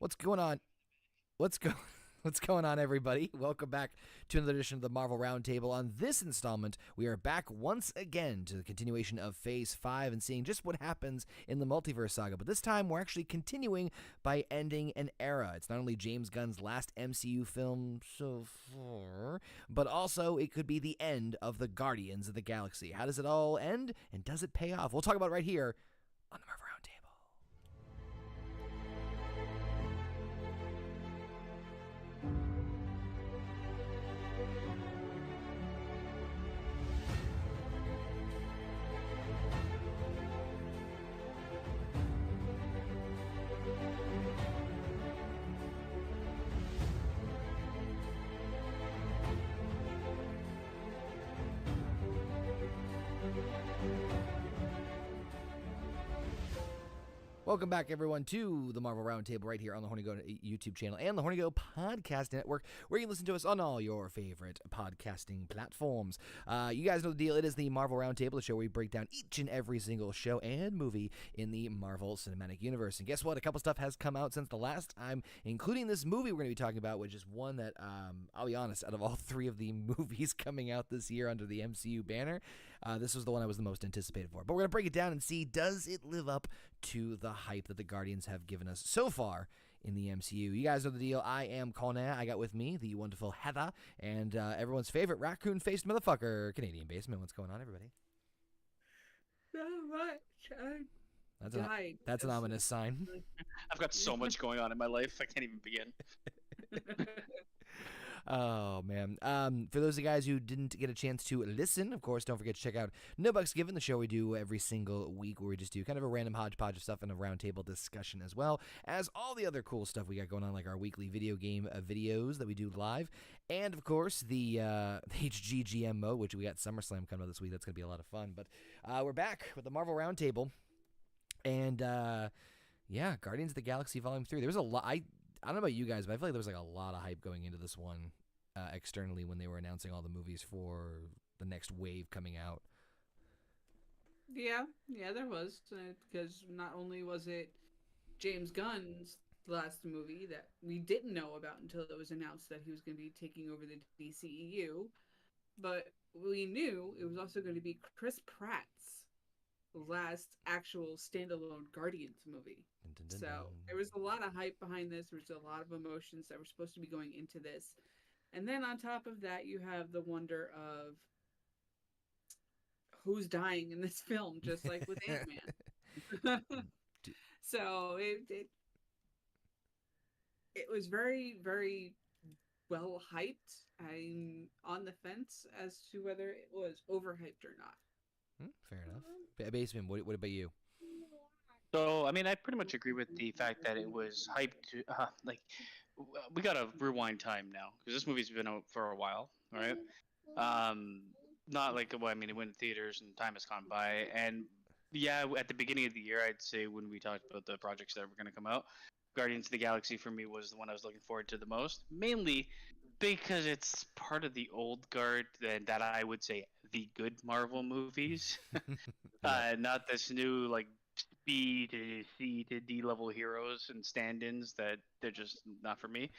What's going on? What's go? What's going on, everybody? Welcome back to another edition of the Marvel Roundtable. On this installment, we are back once again to the continuation of Phase 5 and seeing just what happens in the multiverse saga. But this time, we're actually continuing by ending an era. It's not only James Gunn's last MCU film so far, but also it could be the end of the Guardians of the Galaxy. How does it all end, and does it pay off? We'll talk about it right here on the Marvel Roundtable. Welcome back, everyone, to the Marvel Roundtable right here on the Horny Goat YouTube channel and the Horny Goat Podcast Network, where you can listen to us on all your favorite podcasting platforms. You guys know the deal. It is the Marvel Roundtable, the show where we break down each and every single show and movie in the Marvel Cinematic Universe. And guess what? A couple stuff has come out since the last time, including this movie we're going to be talking about, which is one that, I'll be honest, out of all three of the movies coming out this year under the MCU banner, this was the one I was the most anticipated for. But we're going to break it down and see, does it live up to the hype that the Guardians have given us so far in the MCU. You guys know the deal. I am Conor. I got with me the wonderful Heather and everyone's favorite raccoon-faced motherfucker, Canadian Basement. What's going on, everybody? Not much. That's an ominous sign. I've got so much going on in my life, I can't even begin. Oh, man. For those of you guys who didn't get a chance to listen, of course, don't forget to check out No Bucks Given, the show we do every single week where we just do kind of a random hodgepodge of stuff and a roundtable discussion, as well as all the other cool stuff we got going on, like our weekly video game videos that we do live, and, of course, the HGGM mode, which we got SummerSlam coming up this week. That's going to be a lot of fun. But we're back with the Marvel Roundtable. And, yeah, Guardians of the Galaxy Volume 3. There was a lot. I don't know about you guys, but I feel like there was like a lot of hype going into this one externally when they were announcing all the movies for the next wave coming out. Yeah, there was. Because not only was it James Gunn's last movie that we didn't know about until it was announced that he was going to be taking over the DCEU, but we knew it was also going to be Chris Pratt's last actual standalone Guardians movie. So there was a lot of hype behind this. There was a lot of emotions that were supposed to be going into this. And then on top of that, you have the wonder of who's dying in this film, just like with Ant-Man. So it was very, very well hyped. I'm on the fence as to whether it was overhyped or not. Fair enough. Basement, what about you? So, I mean, I pretty much agree with the fact that it was hyped. We gotta rewind time now because this movie's been out for a while, right? Not like, well, I mean, it went in theaters and time has gone by. And yeah, at the beginning of the year, I'd say when we talked about the projects that were going to come out, Guardians of the Galaxy for me was the one I was looking forward to the most, mainly because it's part of the old guard that I would say the good Marvel movies, not this new like B to C to D level heroes and stand-ins that they're just not for me.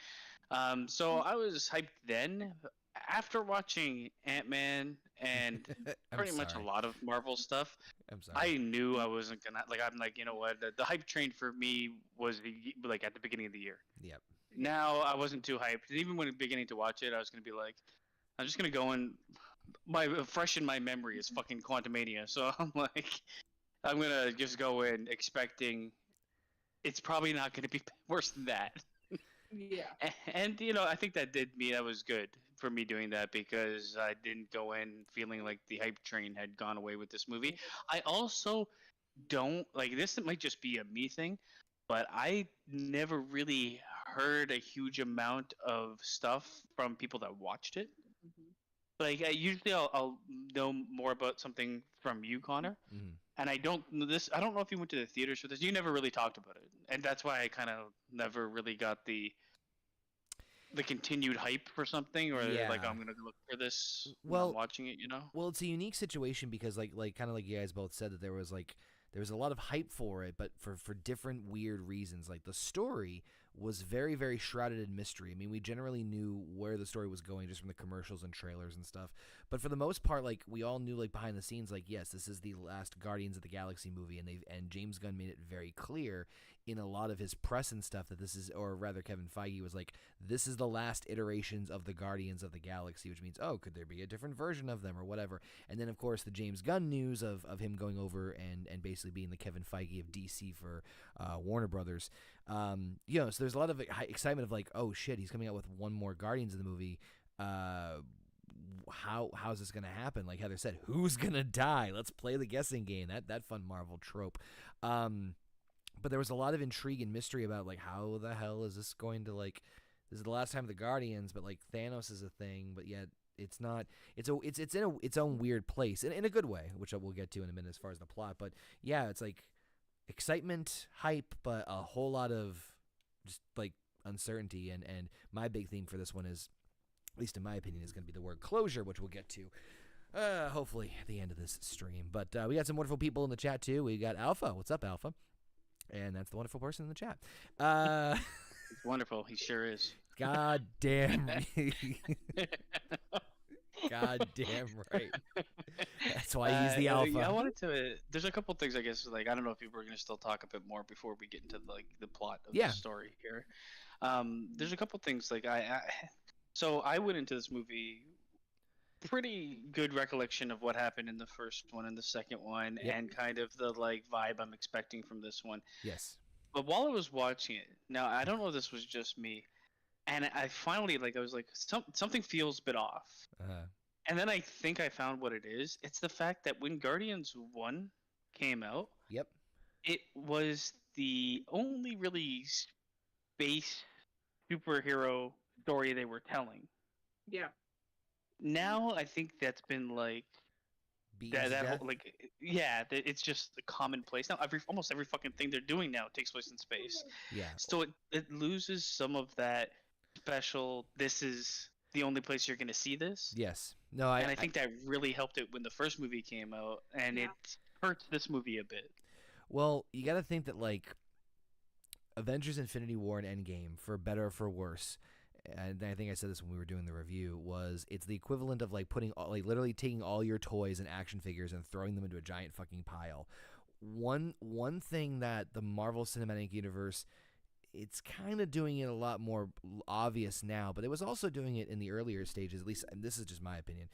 So I was hyped then. After watching Ant-Man and pretty much a lot of Marvel stuff, I knew I wasn't gonna I'm like, you know what? The hype train for me was like at the beginning of the year. Yep. Now I wasn't too hyped. Even when beginning to watch it, I was gonna be like, I'm just gonna go and fresh in my memory is fucking Quantumania. So I'm like, I'm gonna just go in expecting it's probably not gonna be worse than that. Yeah. And I think that was good for me doing that because I didn't go in feeling like the hype train had gone away with this movie. I also don't like this. It might just be a me thing, but I never really heard a huge amount of stuff from people that watched it. Mm-hmm. Like usually I'll know more about something from you, Connor. Mm-hmm. And I don't know if you went to the theaters for this. You never really talked about it. And that's why I kind of never really got the continued hype for something, or like I'm gonna look for this while I'm watching it, Well, it's a unique situation because like kind of like you guys both said that there was a lot of hype for it, but for different weird reasons. Like the story was very, very shrouded in mystery. I mean, we generally knew where the story was going just from the commercials and trailers and stuff. But for the most part, like, we all knew, like, behind the scenes, like, yes, this is the last Guardians of the Galaxy movie, and James Gunn made it very clear in a lot of his press and stuff that this is, or rather Kevin Feige was like, this is the last iterations of the Guardians of the Galaxy, which means, oh, could there be a different version of them or whatever? And then, of course, the James Gunn news of him going over and basically being the Kevin Feige of DC for Warner Brothers. You know, so there's a lot of excitement of like, oh shit, he's coming out with one more Guardians of the movie. How's this gonna happen? Like Heather said, who's gonna die? Let's play the guessing game. That fun Marvel trope. But there was a lot of intrigue and mystery about like how the hell is this going to, like, this is the last time of the Guardians, but like Thanos is a thing, but yet it's not. It's in its own weird place in a good way, which we'll get to in a minute as far as the plot. But yeah, it's like excitement, hype, but a whole lot of just like uncertainty. And my big theme for this one is, at least in my opinion, is going to be the word closure, which we'll get to hopefully at the end of this stream. But we got some wonderful people in the chat too. We got Alpha. What's up, Alpha? And that's the wonderful person in the chat. It's wonderful. He sure is. God damn. God damn right. That's why he's the alpha. I wanted to. There's a couple things, I guess. Like, I don't know if people are going to still talk a bit more before we get into the plot of the story here. There's a couple things like so I went into this movie pretty good recollection of what happened in the first one and the second one, and kind of the like vibe I'm expecting from this one. Yes. But while I was watching it, now I don't know if this was just me, and I finally I was like, something feels a bit off. And then I think I found what it is. It's the fact that when Guardians 1 came out, it was the only really space superhero story they were telling. Yeah. Now I think that's been like it's just a commonplace now. Almost every fucking thing they're doing now takes place in space. Yeah. So it loses some of that special. This is the only place you're going to see this. Yes. No. I think that really helped it when the first movie came out, and it hurts this movie a bit. Well, you got to think that like Avengers: Infinity War and Endgame, for better or for worse, and I think I said this when we were doing the review, it's the equivalent of like literally taking all your toys and action figures and throwing them into a giant fucking pile. One thing that the Marvel Cinematic Universe, it's kind of doing it a lot more obvious now, but it was also doing it in the earlier stages, at least, and this is just my opinion,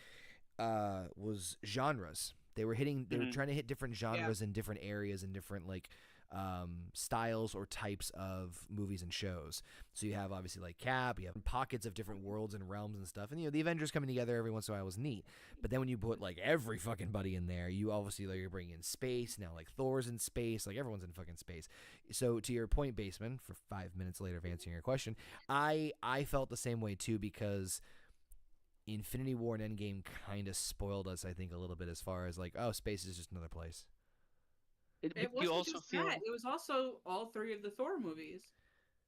was genres. They were trying to hit different genres in different areas and different like styles or types of movies and shows. So you have obviously like Cap, you have pockets of different worlds and realms and stuff, and you know the Avengers coming together every once in a while was neat. But then when you put like every fucking buddy in there, you obviously like you're bringing in space now, like Thor's in space, like everyone's in fucking space. So to your point, Baseman, for 5 minutes later of answering your question, I felt the same way too, because Infinity War and Endgame kind of spoiled us, I think, a little bit as far as like, oh, space is just another place. It wasn't just that. It was also all three of the Thor movies.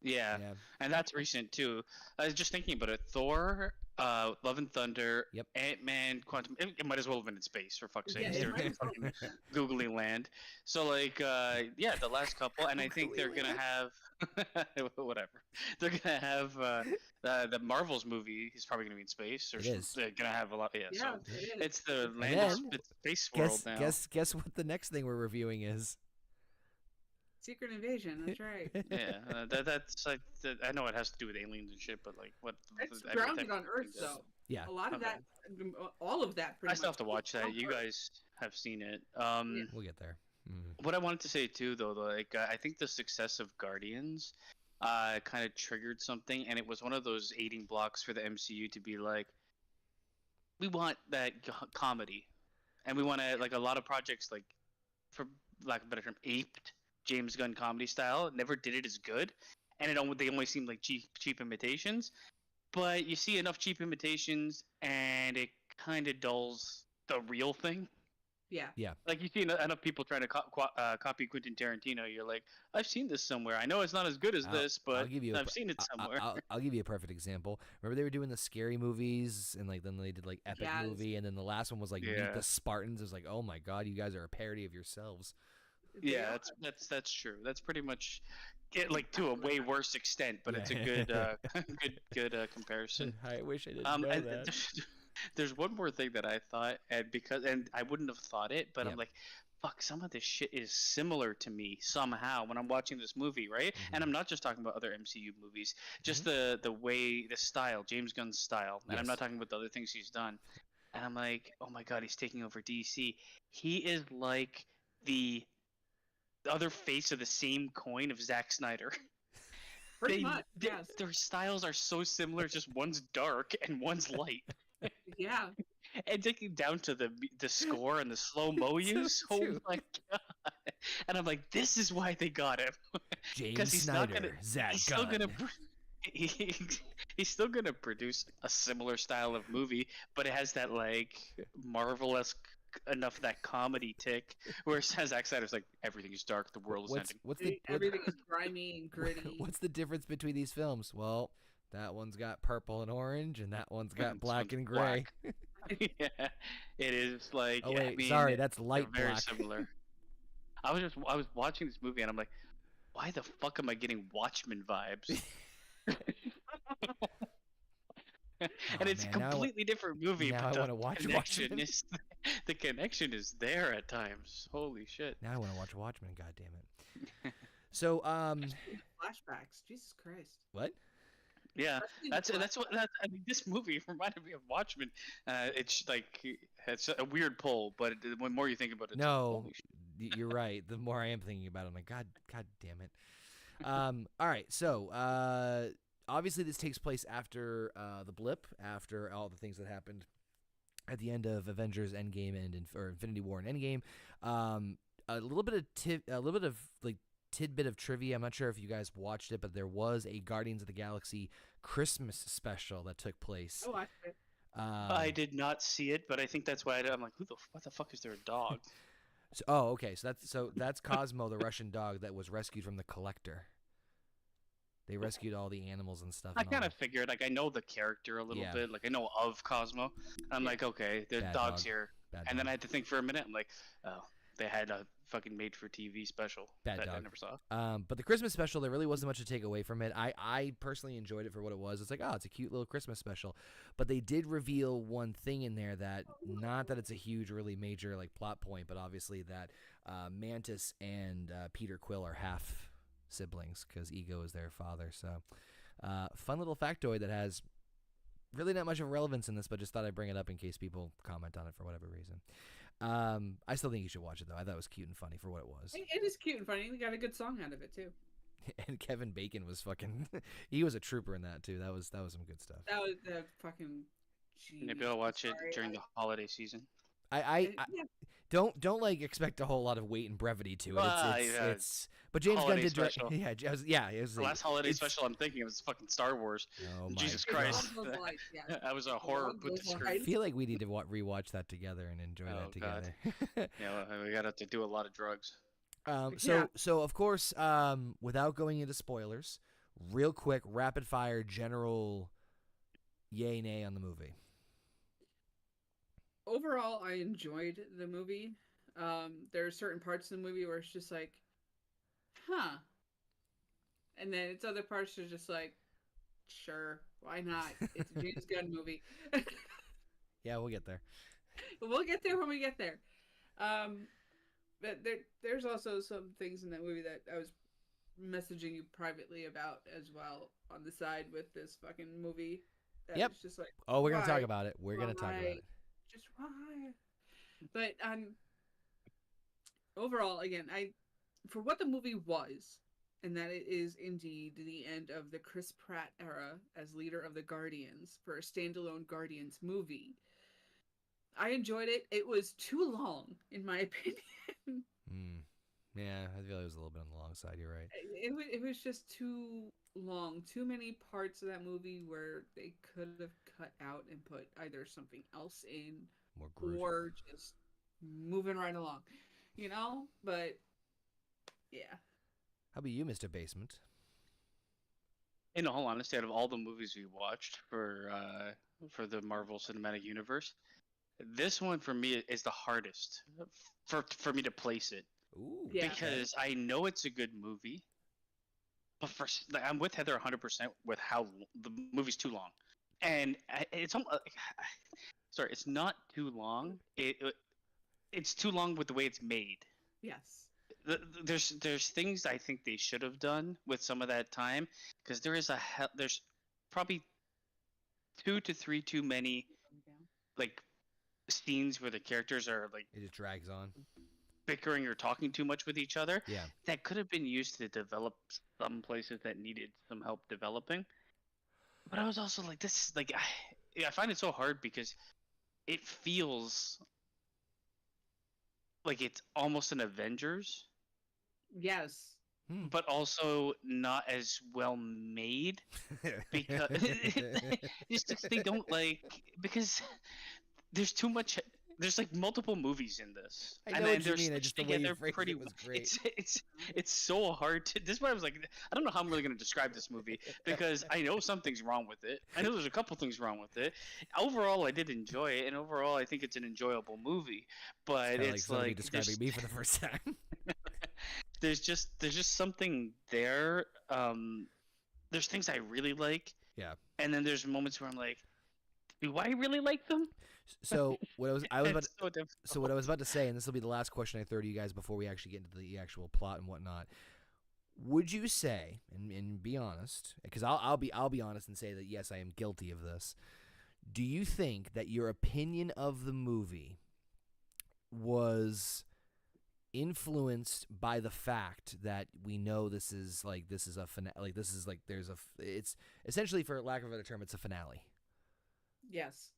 Yeah, and that's recent too. I was just thinking about it. Thor, Love and Thunder, Ant-Man, Quantum. It might as well have been in space, for fuck's sake. They're in fucking googly land. So like, the last couple, and I think they're gonna have whatever. They're gonna have the Marvel's movie. He's probably gonna be in space, or they're gonna have a lot. So it's the land, it's space world now. Guess what the next thing we're reviewing is. Secret Invasion, that's right. That's like I know it has to do with aliens and shit, but like what? It's grounded on Earth, though. Yeah, a lot of that, all of that. I still have to watch that. You guys have seen it. We'll get there. What I wanted to say too, though, like I think the success of Guardians, kind of triggered something, and it was one of those aiding blocks for the MCU to be like, we want that comedy, and we want to like a lot of projects like, for lack of a better term, aped James Gunn comedy style. Never did it as good, and they only seemed like cheap imitations. But you see enough cheap imitations, and it kind of dulls the real thing. Yeah. Like you see enough people trying to copy Quentin Tarantino. You're like, I've seen this somewhere. I know it's not as good as this, but I've seen it somewhere. I'll give you a perfect example. Remember they were doing the scary movies, and like then they did like epic movie, and then the last one was like Meet the Spartans. It was like, oh my god, you guys are a parody of yourselves. They Yeah, are. that's true. That's pretty much it, like to a way worse extent, but it's a good good comparison. I wish I didn't know that. There's one more thing that I thought, and I wouldn't have thought it, but I'm Yep. like, fuck, some of this shit is similar to me somehow when I'm watching this movie, right? And I'm not just talking about other MCU movies, just the way, the style, James Gunn's style, and I'm Yes. not talking about the other things he's done. And I'm like, oh my god, he's taking over DC. He is like the other face of the same coin of Zack Snyder. Pretty much, yes. Their styles are so similar. It's just one's dark and one's light. Yeah. And taking down to the score and the slow mo use. Oh too. my god! And I'm like, this is why they got him. James he's not Snyder, gonna. Zach He's still Gunn. gonna. He's still gonna produce a similar style of movie, but it has that like Marvel-esque enough that comedy tick, where Zack Snyder's like, everything is dark, the world is ending. Everything is grimy and gritty. What's the difference between these films? Well, that one's got purple and orange, and that one's got This black one's and gray. yeah, it is like. Oh wait, I mean, sorry, that's they're light very black. similar. I was watching this movie and I'm like, why the fuck am I getting Watchmen vibes? And it's man, a completely different movie, now but I wanna watch connection Watchmen. is the connection is there at times. Holy shit! Now I want to watch Watchmen. God damn it. So, Flashbacks. Jesus Christ. what? Yeah, Especially that's what that. I mean, this movie reminded me of Watchmen. It's like it's a weird pull, but the more you think about it, No, holy shit. you're right. The more I am thinking about it, I'm like, God damn it. All right. So, obviously, this takes place after the blip, after all the things that happened at the end of Avengers Endgame or Infinity War and Endgame. A little bit of like tidbit of trivia. I'm not sure if you guys watched it, but there was a Guardians of the Galaxy Christmas special that took place. Oh, I did not see it, but I think that's why I'm like, what the fuck is there a dog? Okay. So that's Cosmo, the Russian dog that was rescued from the Collector. They rescued all the animals and stuff. I and all kind of that. figured, like, I know the character a little Yeah. bit, like I know of Cosmo. I'm like, okay, there's Bad dogs dog. here, Bad and then dog. I had to think for a minute. I'm like, oh, they had a fucking made-for-TV special Bad that I dog. never saw. But the Christmas special, there really wasn't much to take away from it. I personally enjoyed it for what it was. It's like, oh, it's a cute little Christmas special. But they did reveal one thing in there that, not that it's a huge, really major like plot point, but obviously that Mantis and Peter Quill are half siblings because Ego is their father. So, fun little factoid that has really not much of relevance in this, but just thought I'd bring it up in case people comment on it for whatever reason. I still think you should watch it though. I thought it was cute and funny for what it was. it is cute and funny. We got a good song out of it too. And Kevin Bacon was fucking he was a trooper in that too. That was some good stuff. That was the fucking. Maybe I'll watch it during the holiday season. I yeah. don't like expect a whole lot of weight and brevity to it. It's but James Gunn holiday did direct. special. It was The last holiday special I'm thinking of is fucking Star Wars. Oh my Jesus God. Christ. Along those lines, yeah. That was a horror put to I screen. feel like we need to rewatch that together and enjoy that God. together. Yeah, well, we gotta have to do a lot of drugs. So of course, without going into spoilers, real quick, rapid fire, general yay nay on the movie. Overall, I enjoyed the movie. There are certain parts of the movie where it's just like, huh. And then it's other parts that are just like, sure, why not? It's a James Gunn movie. Yeah, we'll get there. We'll get there when we get there. But there's also some things in that movie that I was messaging you privately about as well on the side with this fucking movie. That Yep. was just like, Oh, we're gonna why? talk about it. We're gonna talk about Why? it. Just why? But overall, again, for what the movie was, and that it is indeed the end of the Chris Pratt era as leader of the Guardians for a standalone Guardians movie. I enjoyed it. It was too long, in my opinion. Yeah, I feel like it was a little bit on the long side. You're right. It was just too long. Too many parts of that movie where they could have cut out and put either something else in More Groot. or just moving right along, you know? But yeah. How about you, Mr. Basement? In all honesty, out of all the movies we watched for the Marvel Cinematic Universe, this one for me is the hardest for me to place it. Ooh. Yeah. because I know it's a good movie, but I'm with Heather 100% with how the movie's too long, and it's sorry, it's not too long. It's too long with the way it's made. Yes. There's things I think they should have done with some of that time, because there's probably 2 to 3 too many like scenes where the characters are like It just drags on. bickering or talking too much with each other. Yeah. That could have been used to develop some places that needed some help developing. But I was also like, this is like I find it so hard because it feels like it's almost an Avengers, Yes. but also not as well made because it's just they don't like, because there's too much. There's like multiple movies in this. I know what you mean. They're Just the way you together phrased pretty it was great. It's so hard to. This is why I was like, I don't know how I'm really going to describe this movie, because I know something's wrong with it. I know there's a couple things wrong with it. Overall, I did enjoy it, and overall, I think it's an enjoyable movie. But It's it's like describing me for the first time. there's just something there. There's things I really like. Yeah. And then there's moments where I'm like, do I really like them? So what I was about It's so difficult. So what I was about to say, and this will be the last question I throw to you guys before we actually get into the actual plot and whatnot. Would you say, and be honest, because I'll be honest and say that yes, I am guilty of this. Do you think that your opinion of the movie was influenced by the fact that we know this is a finale? It's essentially, for lack of a better term, it's a finale. Yes.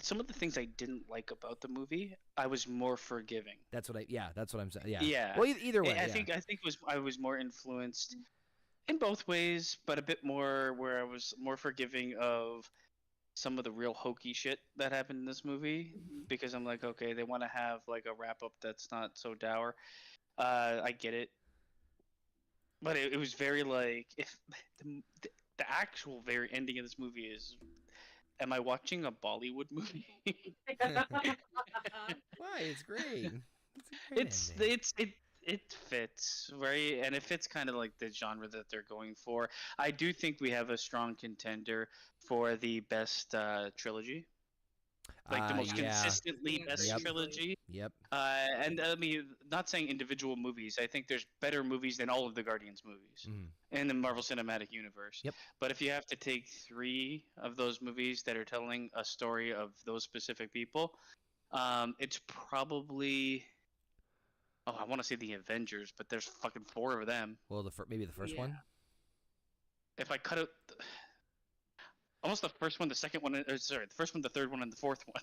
Some of the things I didn't like about the movie, I was more forgiving. That's what I'm saying. Yeah. Yeah. Well, either way. I was more influenced in both ways, but a bit more where I was more forgiving of some of the real hokey shit that happened in this movie, because I'm like, okay, they want to have like a wrap up that's not so dour. I get it, but it was very like, if the actual very ending of this movie is, am I watching a Bollywood movie? Why? It's great. It's a great ending. It fits, right? And it fits kind of like the genre that they're going for. I do think we have a strong contender for the best trilogy. Like the most consistently best trilogy. Yep. And I mean, not saying individual movies. I think there's better movies than all of the Guardians movies in the Marvel Cinematic Universe. Yep. But if you have to take 3 of those movies that are telling a story of those specific people, it's probably. Oh, I want to say the Avengers, but there's fucking 4 of them. Well, maybe the first one. If I cut out almost the first one, the second one, the first one, the third one, and the fourth one,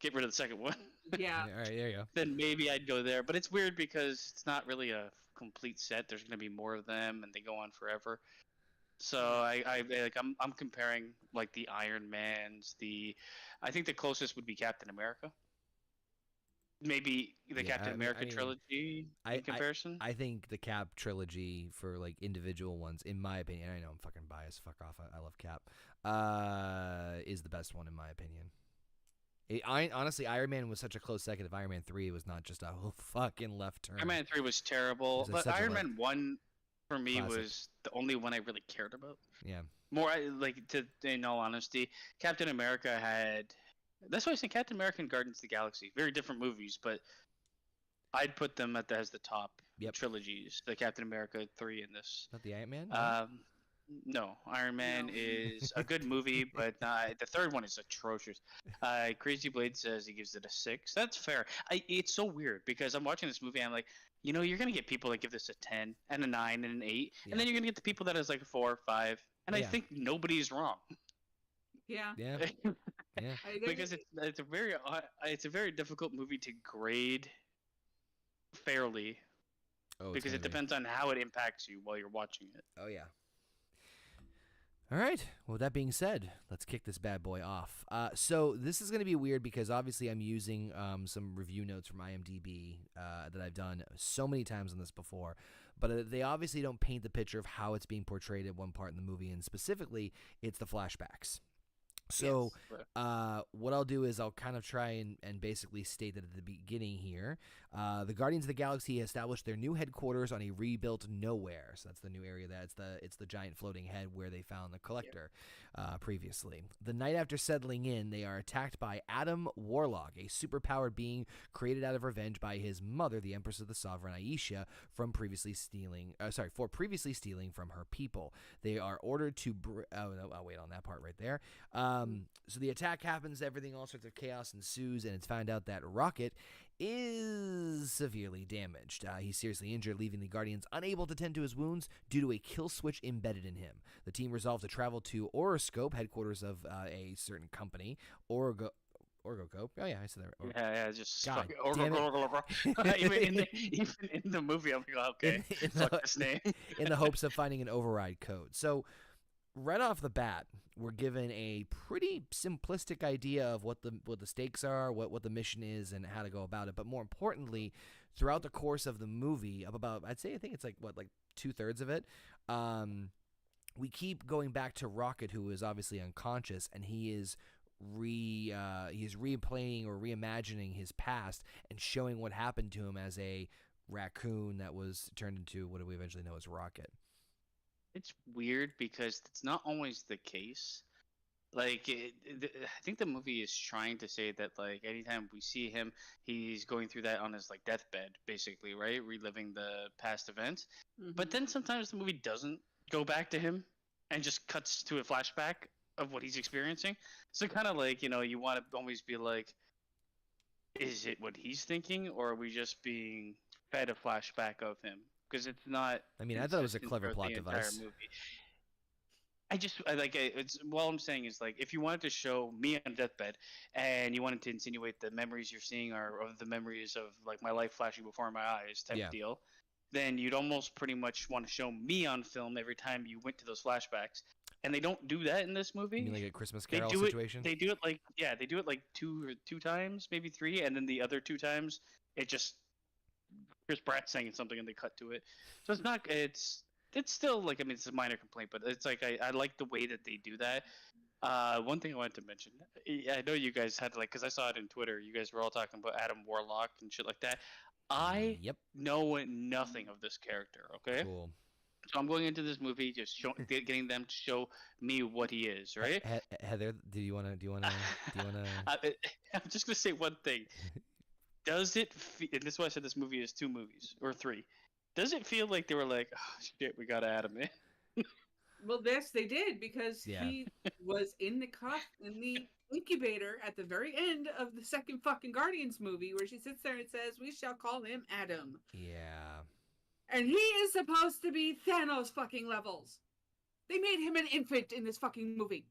get rid of the second one. Yeah. All right, there you go. Then maybe I'd go there, but it's weird because it's not really a complete set. There's going to be more of them, and they go on forever. So I'm comparing like the Iron Mans. I think the closest would be Captain America. Maybe the Captain America trilogy in comparison. I think the Cap trilogy, for like individual ones, in my opinion, I know I'm fucking biased. Fuck off. I love Cap. Is the best one in my opinion. Honestly, Iron Man was such a close second. If Iron Man 3 was not just a fucking left turn. Iron Man 3 was terrible, but Iron Man 1 for me was the only one I really cared about. Yeah. More in all honesty, Captain America had. That's why I say Captain America and Guardians of the Galaxy. Very different movies, but I'd put them as the top trilogies. The Captain America 3 in this. Not the Ant-Man? No. Iron Man is a good movie, but the third one is atrocious. Crazy Blade says he gives it a 6. That's fair. It's so weird because I'm watching this movie and I'm like, you're going to get people that give this a 10 and a 9 and an 8. And then you're going to get the people that is like a 4 or 5. And I think nobody's wrong. Yeah. Yeah. Yeah. Because it's a very difficult movie to grade fairly. Because it depends on how it impacts you while you're watching it. Oh yeah. All right. Well, with that being said, let's kick this bad boy off. So this is going to be weird because obviously I'm using some review notes from IMDb that I've done so many times on this before, but they obviously don't paint the picture of how it's being portrayed at one part in the movie, and specifically, it's the flashbacks. So, Yes. what I'll do is I'll kind of try and basically state that at the beginning here. The Guardians of the Galaxy established their new headquarters on a rebuilt nowhere. So that's the new area. It's the giant floating head where they found the Collector previously. The night after settling in, they are attacked by Adam Warlock, a superpowered being created out of revenge by his mother, the Empress of the Sovereign Aisha, for previously stealing from her people. They are ordered to. I'll wait on that part right there. So the attack happens, all sorts of chaos ensues, and it's found out that Rocket is severely damaged. He's seriously injured, leaving the Guardians unable to tend to his wounds due to a kill switch embedded in him. The team resolved to travel to Oroscope, headquarters of a certain company, Orgocope. Oh yeah, I said that. Yeah, just God fucking damn it. even in the movie, I'm like, okay, fuck this name. In the hopes of finding an override code. So, right off the bat, we're given a pretty simplistic idea of what the stakes are, what the mission is, and how to go about it. But more importantly, throughout the course of the movie, I think it's like 2/3 of it, we keep going back to Rocket, who is obviously unconscious, and he is replaying or reimagining his past and showing what happened to him as a raccoon that was turned into what we eventually know as Rocket. It's weird because it's not always the case. Like, I think the movie is trying to say that, like, anytime we see him, he's going through that on his, like, deathbed, basically, right? Reliving the past events. Mm-hmm. But then sometimes the movie doesn't go back to him and just cuts to a flashback of what he's experiencing. So kind of like, you want to always be like, is it what he's thinking, or are we just being fed a flashback of him? Because it's not. I mean, I thought it was a consistent clever throughout plot the entire device. movie. It's all I'm saying is, like, if you wanted to show me on deathbed and you wanted to insinuate the memories you're seeing are the memories of, like, my life flashing before my eyes type deal, then you'd almost pretty much want to show me on film every time you went to those flashbacks. And they don't do that in this movie. You mean like a Christmas Carol situation? They do it like two times, maybe three, and then the other 2 times it just Chris Pratt saying something and they cut to it. So it's not. It's still, like, I mean, it's a minor complaint, but it's like I like the way that they do that. One thing I wanted to mention, I know you guys had, like, because I saw it in Twitter, you guys were all talking about Adam Warlock and shit like that. I know nothing of this character. Okay. Cool. So I'm going into this movie just getting them to show me what he is, right? Heather, do you wanna? I'm just gonna say one thing. Does it? And this is why I said this movie is 2 movies or 3. Does it feel like they were like, oh, shit, we gotta add him in? Well, yes, they did, because he was in the incubator at the very end of the second fucking Guardians movie, where she sits there and says, "We shall call him Adam." Yeah. And he is supposed to be Thanos fucking levels. They made him an infant in this fucking movie.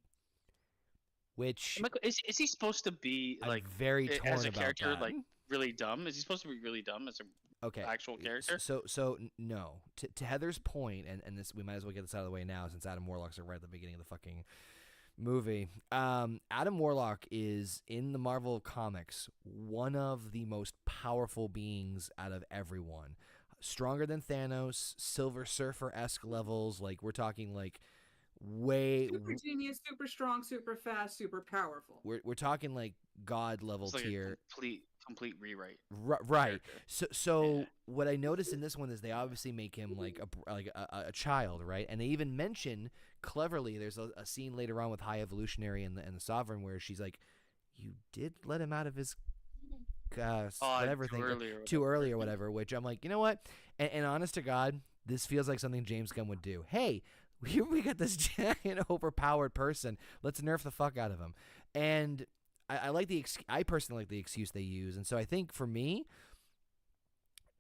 Which is he supposed to be, like, very torn as a about character, that. like, really dumb? Is he supposed to be really dumb as a actual character? So no. To Heather's point, and this, we might as well get this out of the way now, since Adam Warlock's right at the beginning of the fucking movie. Adam Warlock is, in the Marvel comics, one of the most powerful beings out of everyone. Stronger than Thanos, Silver Surfer-esque levels. Like, we're talking, like, super genius, super strong, super fast, super powerful. We're talking, like, god level like tier. A complete rewrite. Right. So what I noticed in this one is they obviously make him like a child, right? And they even mention cleverly. There's a scene later on with High Evolutionary and the Sovereign where she's like, "You did let him out of his whatever thing too early or whatever." Which I'm like, you know what? And honest to God, this feels like something James Gunn would do. Hey, here we got this giant overpowered person. Let's nerf the fuck out of him. And I personally like the excuse they use. And so I think for me,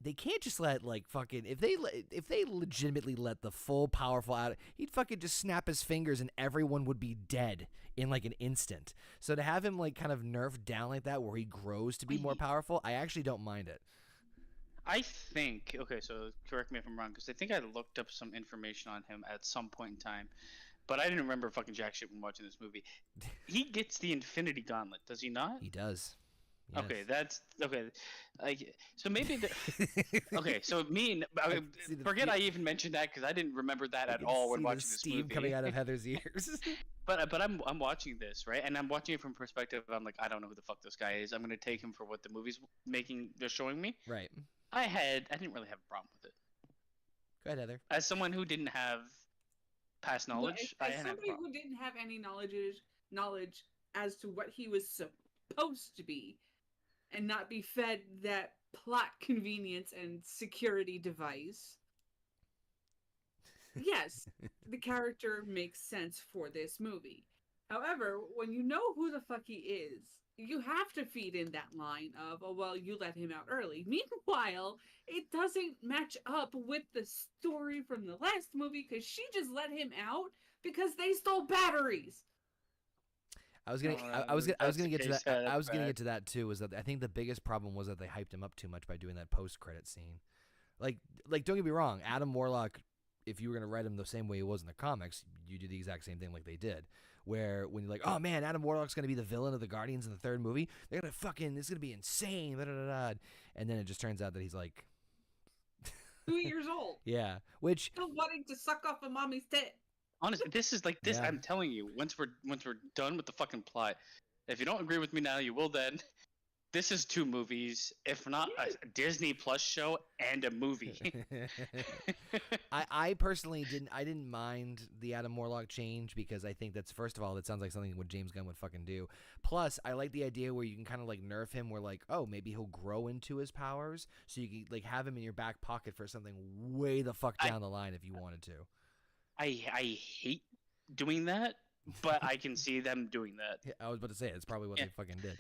they can't just let, like, fucking, if they legitimately let the full powerful out, he'd fucking just snap his fingers and everyone would be dead in, like, an instant. So to have him, like, kind of nerfed down like that, where he grows to be more powerful, I actually don't mind it. I think, okay, so correct me if I'm wrong, because I think I looked up some information on him at some point in time, but I didn't remember fucking jack shit when watching this movie. He gets the Infinity Gauntlet, does he not? He does. Okay, Yes. that's okay. So maybe okay. So see the forget fe- I even mentioned that because I didn't remember that I at can all when see the watching this steam coming movie. out of Heather's ears. But I'm watching this, right, and I'm watching it from perspective. I'm like, I don't know who the fuck this guy is. I'm gonna take him for what the movie's making. They're showing me. Right. I didn't really have a problem with it. Go ahead, Heather. As someone who didn't have past Well, knowledge, I as didn't have a somebody problem. who didn't have any knowledge as to what he was supposed to be, and not be fed that plot convenience and security device. Yes, the character makes sense for this movie. However, when you know who the fuck he is, you have to feed in that line of, oh, well, you let him out early. Meanwhile, it doesn't match up with the story from the last movie because she just let him out because they stole batteries. I was gonna, Oh, I was gonna, I was that's gonna the get to case. that. Yeah, I was that's gonna bad. get to that too. Was that I think the biggest problem was that they hyped him up too much by doing that post-credit scene. Like, don't get me wrong, Adam Warlock. If you were gonna write him the same way he was in the comics, you do the exact same thing like they did. Where when you're like, oh man, Adam Warlock's gonna be the villain of the Guardians in the third movie, they're gonna it's gonna be insane, da, da, da, da. And then it just turns out that he's like, 2 years old. yeah, which Still wanting to suck off a mommy's tit. Honestly, this is like this. Yeah. I'm telling you, once we're done with the fucking plot, if you don't agree with me now, you will then. This is 2 movies, if not a Disney Plus show and a movie. I personally didn't mind the Adam Warlock change because I think that's, first of all, that sounds like something what James Gunn would fucking do. Plus, I like the idea where you can kind of like nerf him, where like, oh, maybe he'll grow into his powers, so you can like have him in your back pocket for something way the fuck down the line if you wanted to. I hate doing that, but I can see them doing that. Yeah, I was about to say it's probably what they fucking did.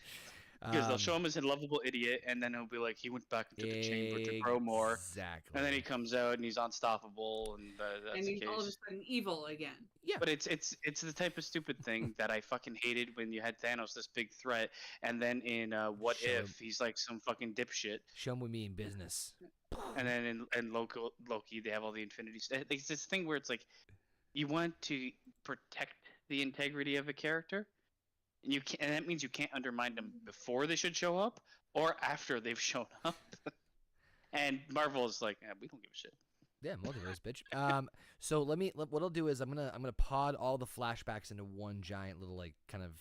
Because they'll show him as a lovable idiot, and then he'll be like, he went back into the chamber to grow more. Exactly. And then he comes out and he's unstoppable, and that's And the he's all of a case. sudden evil again. Yeah. But it's the type of stupid thing that I fucking hated when you had Thanos, this big threat, and then in What Show If, him. he's like some fucking dipshit. Show him with me in business. And then in Loki, they have all the Infinity. It's this thing where it's like, you want to protect the integrity of a character, and you can't, and that means you can't undermine them before they should show up or after they've shown up. And Marvel is like, we don't give a shit. Yeah, multiverse, bitch. So what I'll do is I'm gonna pod all the flashbacks into one giant little like kind of.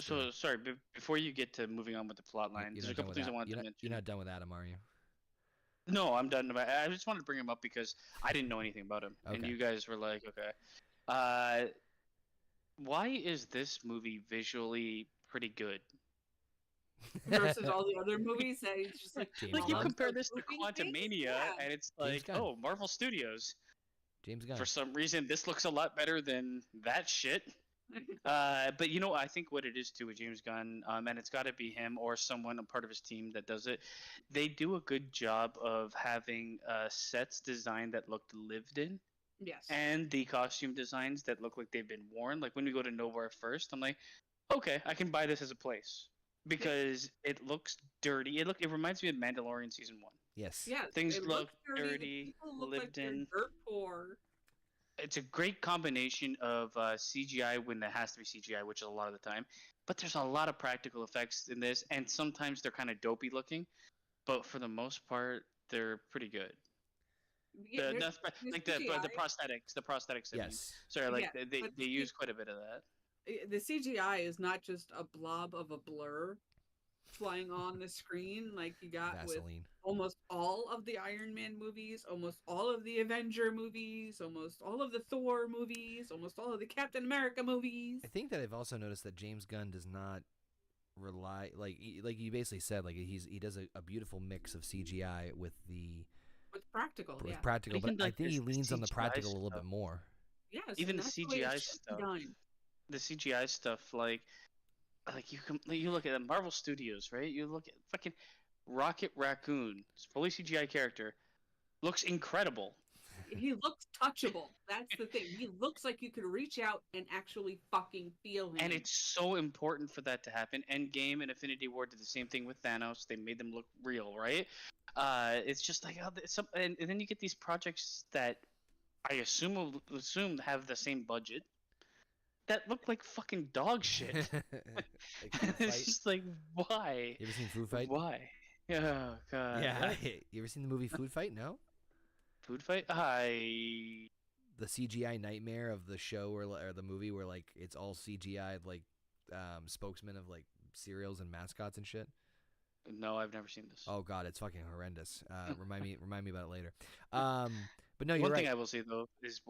So sorry, before you get to moving on with the plot line, You're there's a not done couple with things I Ad- wanted you're to not- mention. You're not done with Adam, are you? No, I'm done. I just wanted to bring him up because I didn't know anything about him, and Okay. you guys were like, okay. Why is this movie visually pretty good? Versus all the other movies that he's just like, James Like you Gunn. compare this to Moving things? Quantumania, Yeah. and it's James like, Gunn. oh, Marvel Studios. James Gunn. For some reason, this looks a lot better than that shit. But I think what it is too with James Gunn, and it's got to be him or someone, a part of his team that does it. They do a good job of having sets designed that looked lived in, Yes. and the costume designs that look like they've been worn. Like when we go to Nowhere First, I'm like, okay, I can buy this as a place because it looks dirty. It reminds me of Mandalorian season 1. Yes. Yeah, Things it look looks dirty. The dirty, people look lived like they're in. dirt poor. It's a great combination of CGI when there has to be CGI, which is a lot of the time. But there's a lot of practical effects in this, and sometimes they're kind of dopey looking. But for the most part, they're pretty good. Yeah, The prosthetics, I mean. Yes. Sorry, like Yeah, they but use quite a bit of that. the CGI is not just a blob of a blur flying on the screen like you got with Vaseline. almost all of the Iron Man movies, almost all of the Avenger movies, almost all of the Thor movies, almost all of the Captain America movies. I think that I've also noticed that James Gunn does not rely like you basically said, like he does a beautiful mix of CGI with Practical, yeah. practical, Even but I like think he the leans on the CGI practical a little stuff. bit more. Yes, Even and the that's the way it CGI should be stuff. done. The CGI stuff, like you look at the Marvel Studios, right? You look at fucking Rocket Raccoon, it's a fully CGI character, looks incredible. He looks touchable. That's the thing. He looks like you could reach out and actually fucking feel him. And it's so important for that to happen. Endgame and Infinity War did the same thing with Thanos. They made them look real, right? It's just like, and then you get these projects that I assume have the same budget that looked like fucking dog shit. Like Food It's Fight. just like, why? You ever seen Food Fight? Why? Oh god. Yeah. What? You ever seen the movie Food Fight? No. Food fight? The CGI nightmare of the show or the movie where like it's all CGI like spokesmen of like cereals and mascots and shit. No, I've never seen this. Oh god, it's fucking horrendous. Remind me about it later. But no, you're One right. thing I will say though is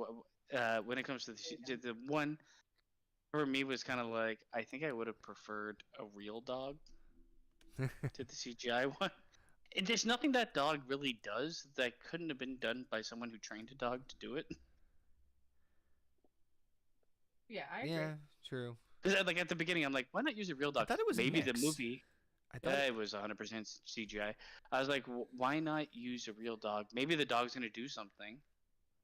when it comes to the one for me was kind of like I think I would have preferred a real dog to the CGI one. And there's nothing that dog really does that couldn't have been done by someone who trained a dog to do it. Yeah, I agree. Yeah, true. Because like at the beginning, I'm like, why not use a real dog? thought it was a maybe the mix. movie. I thought It was 100% CGI. I was like, why not use a real dog? Maybe the dog's gonna do something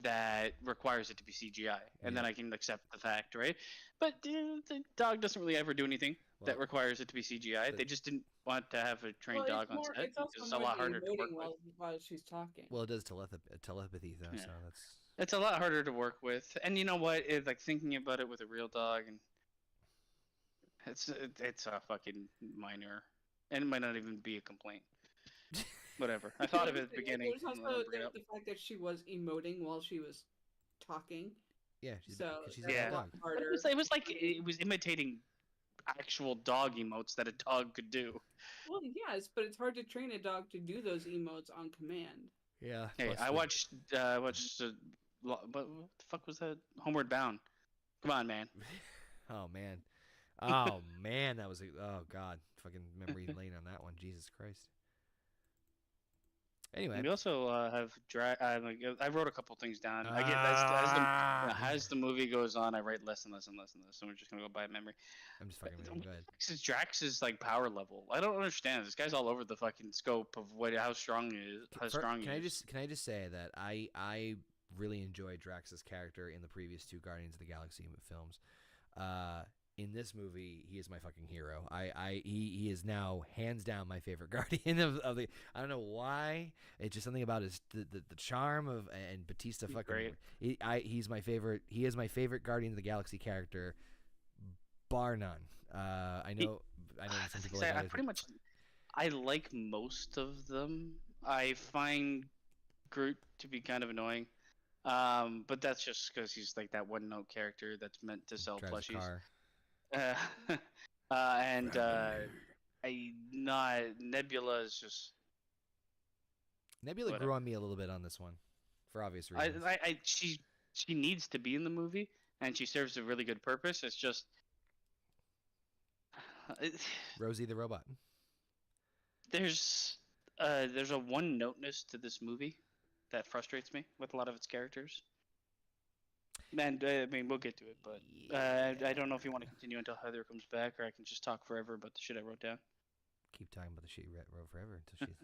that requires it to be CGI, and then Yeah. I can accept the fact, right? But the dog doesn't really ever do anything that Well, requires it to be CGI. the- They just didn't want to have a trained Well, dog on set it's also because it's a more lot the harder to work emoting with. while she's talking. well, it does telepathy though, Yeah. so that's It's a lot harder to work with, and you know what? Like thinking about it with a real dog, and it's a fucking minor, and it might not even be a complaint. Whatever. I thought of it at the beginning. There's and then also I bring it up. the fact that she was emoting while she was talking, yeah. She's, so 'cause she's that's a a dog. lot harder. It was like it was imitating actual dog emotes that a dog could do. Well, yes, but it's hard to train a dog to do those emotes on command. Yeah. Hey, plus I the- watched what the fuck was that? Homeward Bound. Come on, man. Oh man. Oh man, that was oh god, fucking memory lane on that one. Jesus Christ. Anyway, We also have I wrote a couple things down. I get as the movie goes on, I write less and less and less and less. So we're just gonna go by memory. I'm just fucking with you. Go ahead. Drax's like power level. I don't understand. This guy's all over the fucking scope of how strong he is. How strong he is. Can I just say that I really enjoyed Drax's character in the previous two Guardians of the Galaxy films. In this movie, he is my fucking hero. He is now hands down my favorite Guardian of the. I don't know why. It's just something about his the charm of and Batista fucking. He's my favorite. He is my favorite Guardian of the Galaxy character, bar none. I know some people like others, but- I like most of them. I find Groot to be kind of annoying. But that's just because he's like that one note character that's meant to sell drives a plushies. car. Nebula is just. Nebula whatever. grew on me a little bit on this one, for obvious reasons. She needs to be in the movie, and she serves a really good purpose. It's just. Rosie the robot. There's a one noteness to this movie that frustrates me with a lot of its characters. And I mean, we'll get to it, but I don't know if you want to continue until Heather comes back, or I can just talk forever about the shit I wrote down. Keep talking about the shit you wrote forever until she's.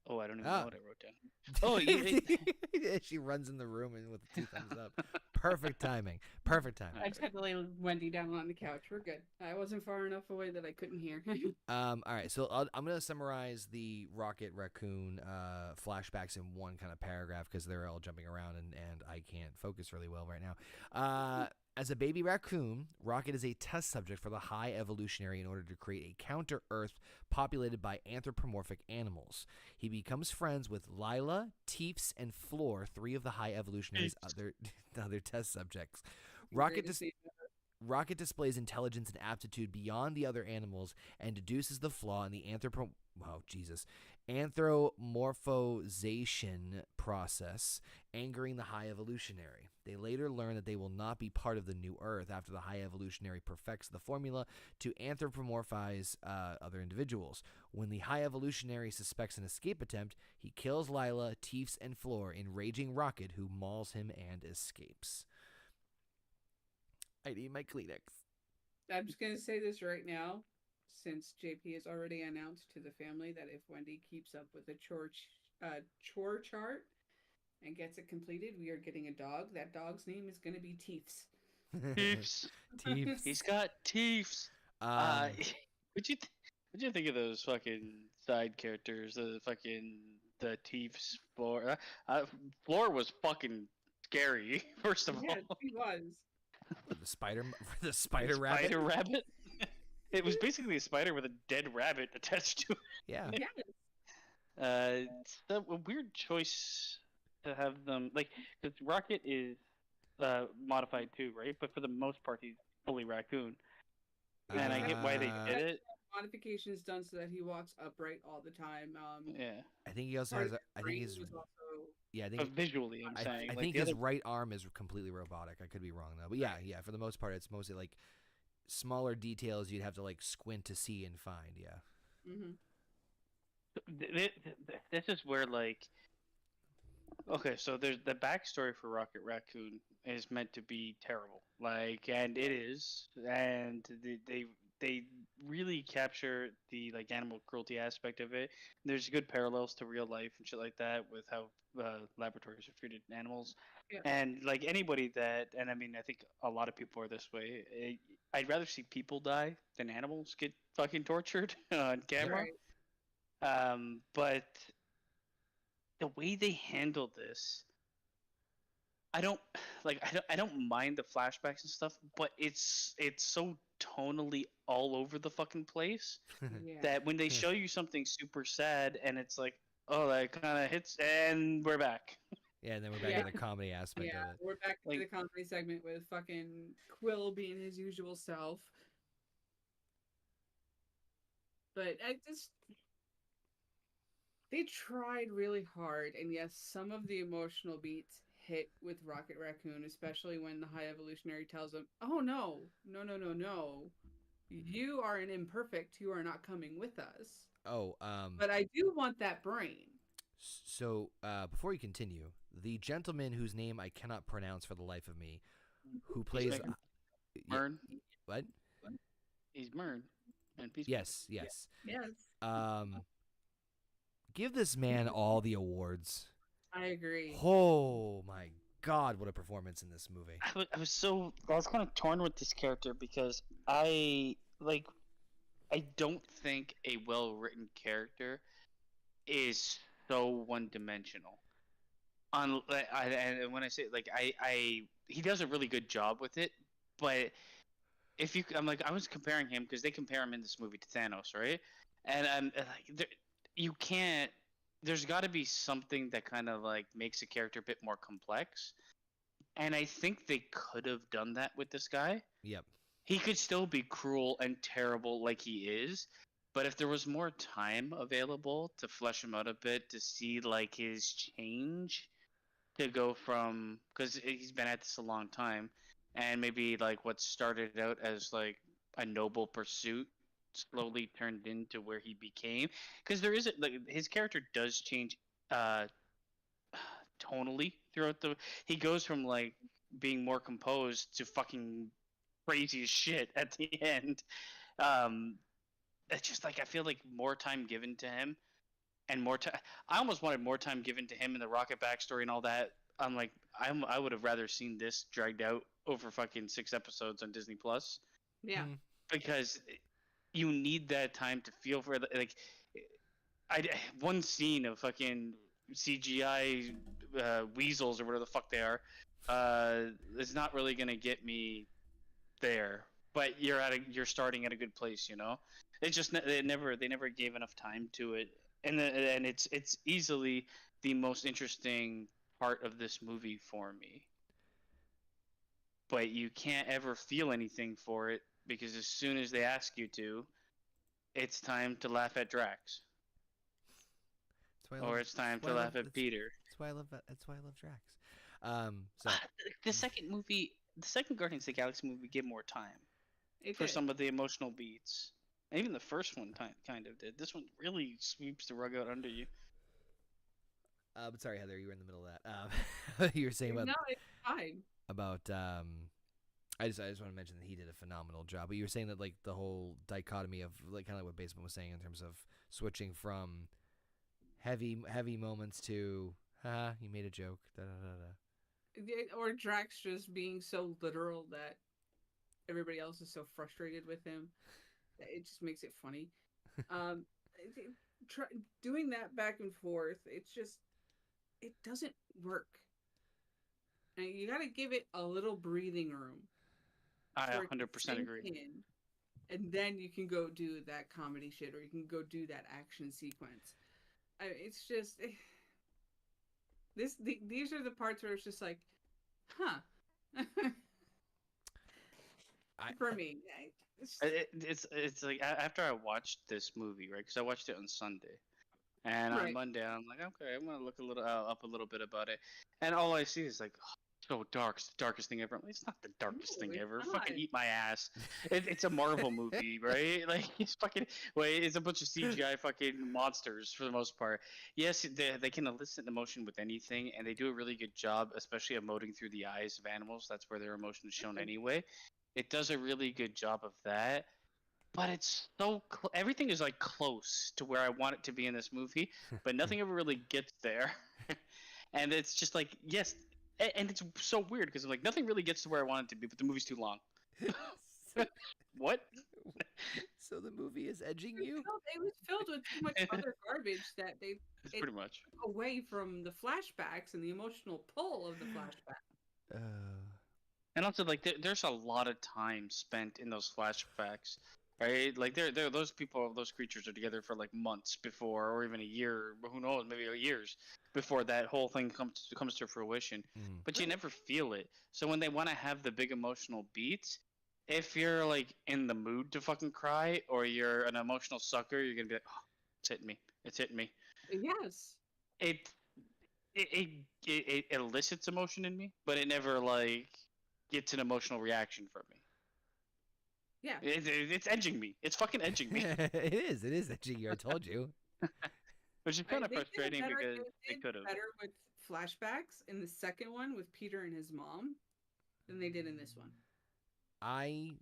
Oh, I don't even know what I wrote down. Oh, she runs in the room and with the two thumbs up. Perfect timing. Perfect timing. I just had to lay Wendy down on the couch. We're good. I wasn't far enough away that I couldn't hear. All right, so I'm gonna summarize the Rocket Raccoon flashbacks in one kind of paragraph because they're all jumping around and I can't focus really well right now. As a baby raccoon, Rocket is a test subject for the High Evolutionary in order to create a counter-Earth populated by anthropomorphic animals. He becomes friends with Lila, Teefs, and Floor, three of the High Evolutionary's other test subjects. Rocket displays intelligence and aptitude beyond the other animals and deduces the flaw in the anthropomorphization process, angering the High Evolutionary. They later learn that they will not be part of the new Earth after the High Evolutionary perfects the formula to anthropomorphize other individuals. When the High Evolutionary suspects an escape attempt, he kills Lila, Teefs, and Floor, enraging Rocket, who mauls him and escapes. I need my Kleenex. I'm just gonna say this right now, since JP has already announced to the family that if Wendy keeps up with the chore chart and gets it completed, we are getting a dog. That dog's name is gonna be Teefs. Teefs. Teefs. He's got teefs. What'd you think of those fucking side characters? The Teefs. Floor. Floor was fucking scary. First of Yeah, all, he was. The spider rabbit. Spider rabbit. It was basically a spider with a dead rabbit attached to it. Yeah. Yeah. It's a weird choice to have them like because Rocket is modified too, right? But for the most part, he's fully raccoon, and I get why they did it. Modifications done so that he walks upright all the time. Yeah, I think he also part has. of I his think brain his. was also Yeah, I but think. visually, I'm saying. I like, think the his other, right arm is completely robotic. I could be wrong though, but yeah, for the most part, it's mostly like smaller details you'd have to like squint to see and find. Yeah. hmm this is where like okay, so there's the backstory for Rocket Raccoon is meant to be terrible, like, and it is, and they really capture the like animal cruelty aspect of it. There's good parallels to real life and shit like that with how laboratories have treated animals, Yeah. and like anybody that, and I mean, I think a lot of people are this way. I'd rather see people die than animals get fucking tortured on camera. Right. But the way they handle this, I don't like. I don't mind the flashbacks and stuff, but it's so tonally all over the fucking place Yeah. that when they show you something super sad and it's like, oh, that kind of hits, and we're back. Yeah, and then we're back Yeah. in the comedy aspect Yeah, of it. we're back to Like- the comedy segment with fucking Quill being his usual self. But I just they tried really hard, and yes, some of the emotional beats hit with Rocket Raccoon, especially when the High Evolutionary tells him, "Oh no, no, no, no, no, you are an imperfect. You are not coming with us. Oh, But I do want that brain." so before you continue, the gentleman whose name I cannot pronounce for the life of me, who plays Peacemaker. yeah, Mern, what? he's Mern, and Peacemaker. Yes, yes. Yes, Give this man all the awards. I agree. Oh my God, what a performance in this movie! I was kind of torn with this character because I don't think a well written character is so one dimensional. And when I say like he does a really good job with it, but if you I'm like I was comparing him because they compare him in this movie to Thanos, right? And I'm like you can't. There's got to be something that kind of like makes a character a bit more complex, and I think they could have done that with this guy. Yep. He could still be cruel and terrible like he is, but if there was more time available to flesh him out a bit to see like his change to go from because he's been at this a long time and maybe like what started out as like a noble pursuit slowly turned into where he became because there isn't like his character does change uh tonally throughout the he goes from like being more composed to fucking crazy as shit at the end. Um, it's just like I feel like more time given to him and more time. I almost wanted more time given to him in the Rocket backstory and all that. I'm like, I would have rather seen this dragged out over fucking 6 episodes on Disney Plus Yeah. because you need that time to feel for it. Like, one scene of fucking CGI weasels or whatever the fuck they are is not really gonna get me there, but you're starting at a good place, you know. It's just they never gave enough time to it, and it's easily the most interesting part of this movie for me. But you can't ever feel anything for it because as soon as they ask you to, it's time to laugh at Drax, or it's time to laugh at Peter. That's why I love. That's why I love Drax. So The second movie, the second Guardians of the Galaxy movie, gave more time It for did. some of the emotional beats. And even the first one kind of did. This one really sweeps the rug out under you. but sorry, Heather, you were in the middle of that. You were saying about No, it's fine. I just want to mention that he did a phenomenal job. But you were saying that like the whole dichotomy of like kind of like what Basement was saying in terms of switching from heavy moments to you made a joke, da da da da. Or Drax just being so literal that everybody else is so frustrated with him that it just makes it funny. Doing that back and forth, it doesn't work. And you got to give it a little breathing room I for it to 100% sink agree. in, and then you can go do that comedy shit, or you can go do that action sequence. It's just these are the parts where it's just like, huh. I For me, it's, It's like after I watched this movie, right? Because I watched it on Sunday, and on right. Monday I'm like, okay, I'm gonna look a little up a little bit about it, and all I see is like, oh, so dark, it's the darkest thing ever. I'm like, it's not the darkest No, thing it's ever. not. Fucking eat my ass. It's a Marvel movie, right? Like it's fucking wait, it's a bunch of CGI fucking monsters for the most part. Yes, they can elicit emotion with anything, and they do a really good job, especially emoting through the eyes of animals. That's where their emotion is shown anyway. It does a really good job of that, but it's so everything is like close to where I want it to be in this movie, but nothing ever really gets there. And it's just like yes, and it's so weird because like nothing really gets to where I want it to be, but the movie's too long. What? So the movie is edging you? It was filled with too much other garbage that It's it pretty much. took away from the flashbacks and the emotional pull of the flashback. Uh, And also, like, there's a lot of time spent in those flashbacks, right? Like, they're those people, those creatures are together for like months before, or even a year, who knows, maybe years before that whole thing comes to fruition. But you Right. never feel it. So when they want to have the big emotional beats, if you're like in the mood to fucking cry, or you're an emotional sucker, you're gonna be like, oh, it's hitting me, it's hitting me. Yes. It it elicits emotion in me, but it never like gets an emotional reaction from me. Yeah. It's edging me. It's fucking edging me, it is. It is edging you. I told you. which is kind of They did frustrating better. because They they did could have. better with flashbacks in the second one with Peter and his mom than they did in this one. I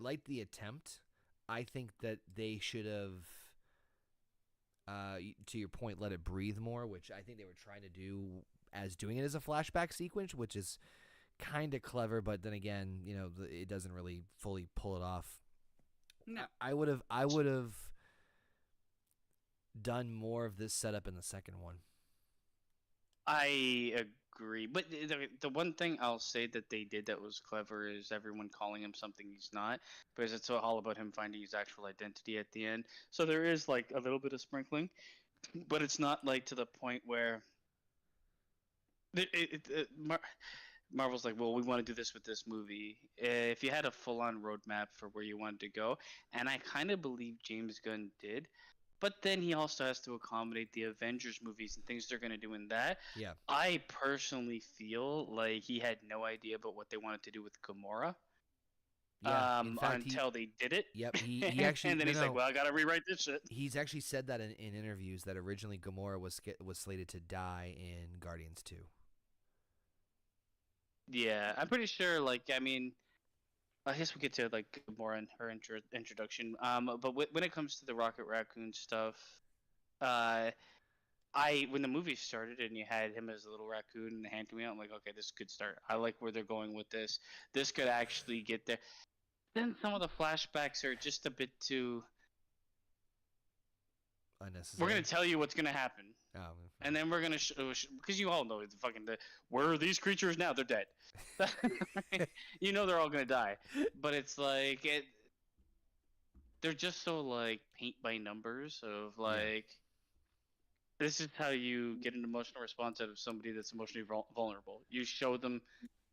like the attempt. I think that they should have, to your point, let it breathe more, which I think they were trying to do as doing it as a flashback sequence, which is kind of clever. But then again, it doesn't really fully pull it off. No. I would have done more of this setup in the second one. I agree, but the one thing I'll say that they did that was clever is everyone calling him something he's not, because it's all about him finding his actual identity at the end. So there is like a little bit of sprinkling, but it's not like to the point where Marvel's like, well, we want to do this with this movie. If you had a full-on roadmap for where you wanted to go, and I kind of believe James Gunn did, but then he also has to accommodate the Avengers movies and things they're going to do in that. Yeah. I personally feel like he had no idea about what they wanted to do with Gamora. Yeah. In fact, until they did it. Yep. He actually. and then he's like, well, I got to rewrite this shit. He's actually said that in interviews that originally Gamora was slated to die in Guardians 2. Yeah, I'm pretty sure. Like, I mean, I guess we get to like Gamora and her introduction. But when it comes to the Rocket Raccoon stuff, when the movie started and you had him as a little raccoon and hand to me, I'm like, okay, this is a good start. I like where they're going with this. This could actually get there. Then some of the flashbacks are just a bit too Unnecessary. We're gonna tell you what's gonna happen, and then we're gonna because you all know it's where are these creatures now? They're dead. You know they're all gonna die, but it's like they're just so like paint by numbers of like this is how you get an emotional response out of somebody that's emotionally vulnerable. You show them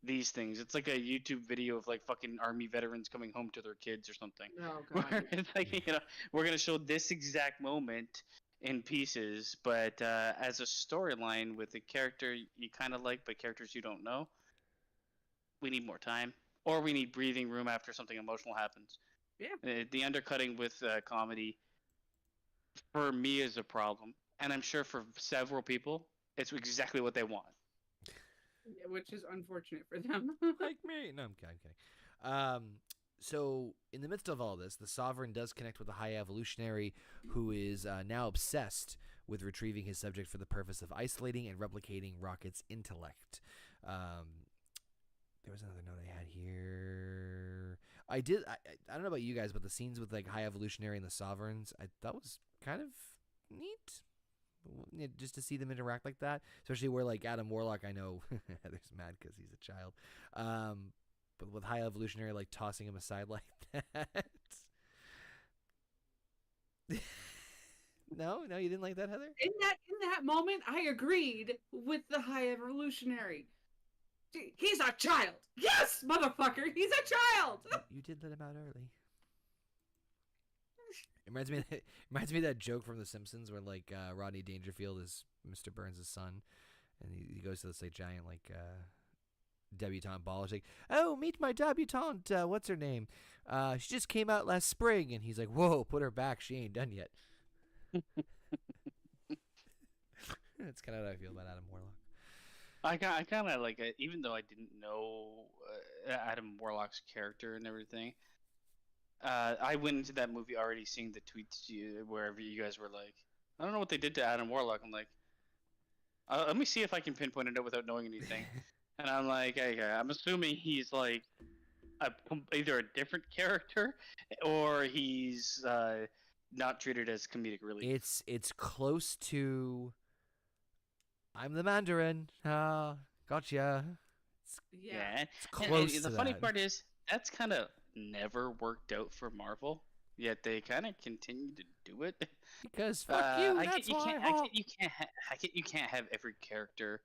these things. It's like a YouTube video of like fucking army veterans coming home to their kids or something. Oh god. It's like we're gonna show this exact moment in pieces, but as a storyline with a character you kind of like, but characters you don't know, we need more time, or we need breathing room after something emotional happens. Yeah. The undercutting with comedy for me is a problem, and I'm sure for several people, it's exactly what they want. Yeah, which is unfortunate for them. Like me. No, I'm kidding. So, in the midst of all this, the Sovereign does connect with a high evolutionary who is now obsessed with retrieving his subject for the purpose of isolating and replicating Rocket's intellect. There was another note I had here. I don't know about you guys, but the scenes with like High Evolutionary and the Sovereigns, I thought was kind of neat. just to see them interact like that, especially where like Adam Warlock, I know Heather's mad because he's a child, but with High Evolutionary like tossing him aside like that. No, you didn't like that, Heather? In that moment, I agreed with the High Evolutionary. He's a child. Yes, motherfucker, he's a child. You did let him out early. It reminds me of that joke from The Simpsons where like Rodney Dangerfield is Mr. Burns' son, and he goes to this like giant like debutante ball. He's like, "Oh, meet my debutante. What's her name? She just came out last spring." And he's like, "Whoa, put her back. She ain't done yet." That's kind of how I feel about Adam Warlock. I kind of like it, even though I didn't know Adam Warlock's character and everything. I went into that movie already seeing the tweets wherever you guys were like, I don't know what they did to Adam Warlock. I'm like, let me see if I can pinpoint it out without knowing anything. And I'm like, okay, I'm assuming he's like either a different character or he's not treated as comedic relief. It's close to I'm the Mandarin. Gotcha. Yeah. It's close and to the funny that. part is that's kind of never worked out for Marvel. Yet they kind of continue to do it. Because fuck you. That's why. I get you can't have every character,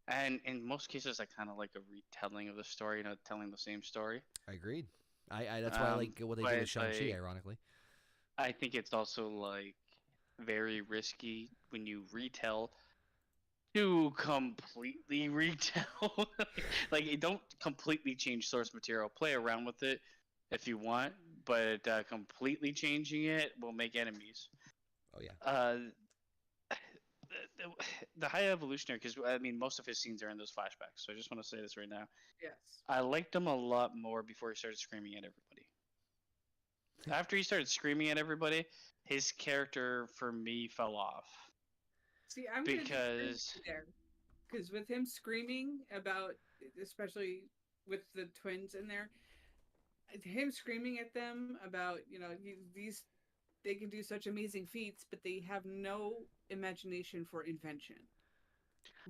and in most cases, I kind of like a retelling of the story, not telling the same story. I agreed. I that's why I like what they did with Shang-Chi, ironically. I think it's also like very risky when you retell to completely retell. Like you don't completely change source material. Play around with it if you want, but completely changing it will make enemies. Oh yeah. The High Evolutionary, because I mean most of his scenes are in those flashbacks, so I just want to say this right now. Yes. I liked him a lot more before he started screaming at everybody. After he started screaming at everybody, his character for me fell off. See, I'm because with him screaming about, especially with the twins in there, him screaming at them about they can do such amazing feats, but they have no imagination for invention.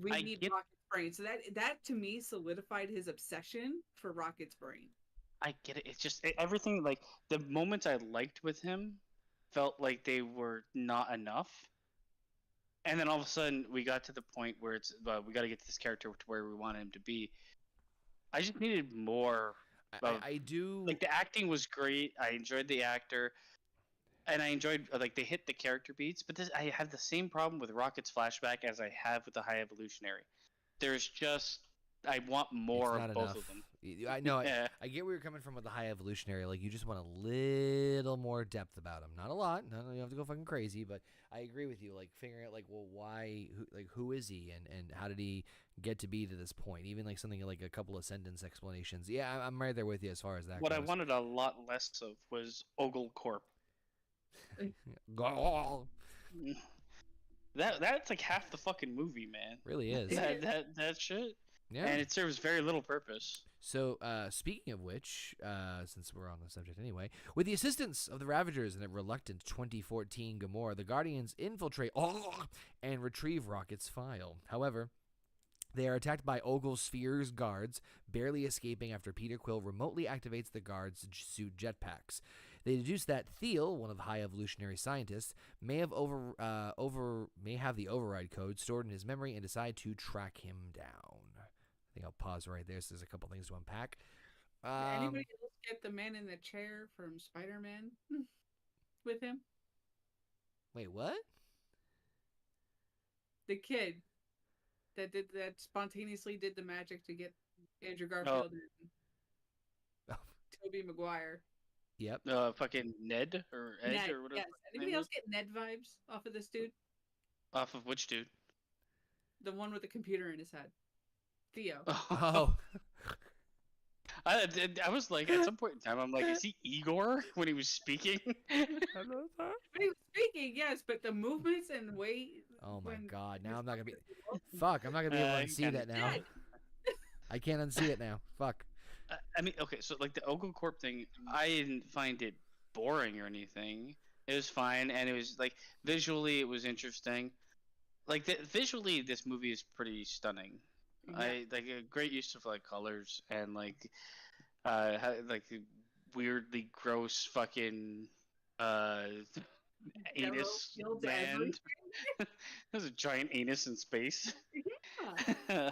We need Rocket's brain. So that to me solidified his obsession for Rocket's brain. I get it. It's just everything, like the moments I liked with him felt like they were not enough. And then all of a sudden we got to the point where it's we got to get this character to where we want him to be. I just needed more. I do like the acting was great. I enjoyed the actor. And I enjoyed, like, they hit the character beats, but I have the same problem with Rocket's flashback as I have with the High Evolutionary. There's just, I want more of both of them. I know, yeah. I get where you're coming from with the High Evolutionary. Like, you just want a little more depth about him. Not a lot. No, you have to go fucking crazy, but I agree with you. Like, figuring out, like, well, why, who is he, and how did he get to be to this point? Even, like, something like a couple of sentence explanations. Yeah, I'm right there with you as far as that What goes. I wanted a lot less of was Ogle Corp. That's like half the fucking movie, man. Really is. That shit. Yeah. And it serves very little purpose. So, speaking of which, since we're on the subject anyway, with the assistance of the Ravagers and a reluctant 2014 Gamora, the Guardians infiltrate and retrieve Rocket's file. However, they are attacked by Ogle Sphere's guards, barely escaping after Peter Quill remotely activates the guards' suit jetpacks. They deduce that Thiel, one of the High Evolutionary scientists, may have the override code stored in his memory and decide to track him down. I think I'll pause right there. So there's a couple things to unpack. Anybody else get the man in the chair from Spider-Man with him? Wait, what? The kid that spontaneously did the magic to get Andrew Garfield and Tobey Maguire. Yep. Fucking Ned or Ed Ned, or whatever. Yes. Anybody else get Ned vibes off of this dude? Off of which dude? The one with the computer in his head. Theo. Oh. I was like, at some point in time, I'm like, is he Igor when he was speaking? When he was speaking, yes, but the movements and way. Oh my god! Now I'm not gonna be. Fuck! I'm not gonna be able to unsee that now. I can't unsee it now. Fuck. I mean, okay, so like the Ogle Corp thing, I didn't find it boring or anything. It was fine, and it was like visually, it was interesting. like visually, this movie is pretty stunning. Yeah. I like a great use of like colors and like like the weirdly gross fucking uh Yellow anus fields band. There's a giant anus in space. Yeah.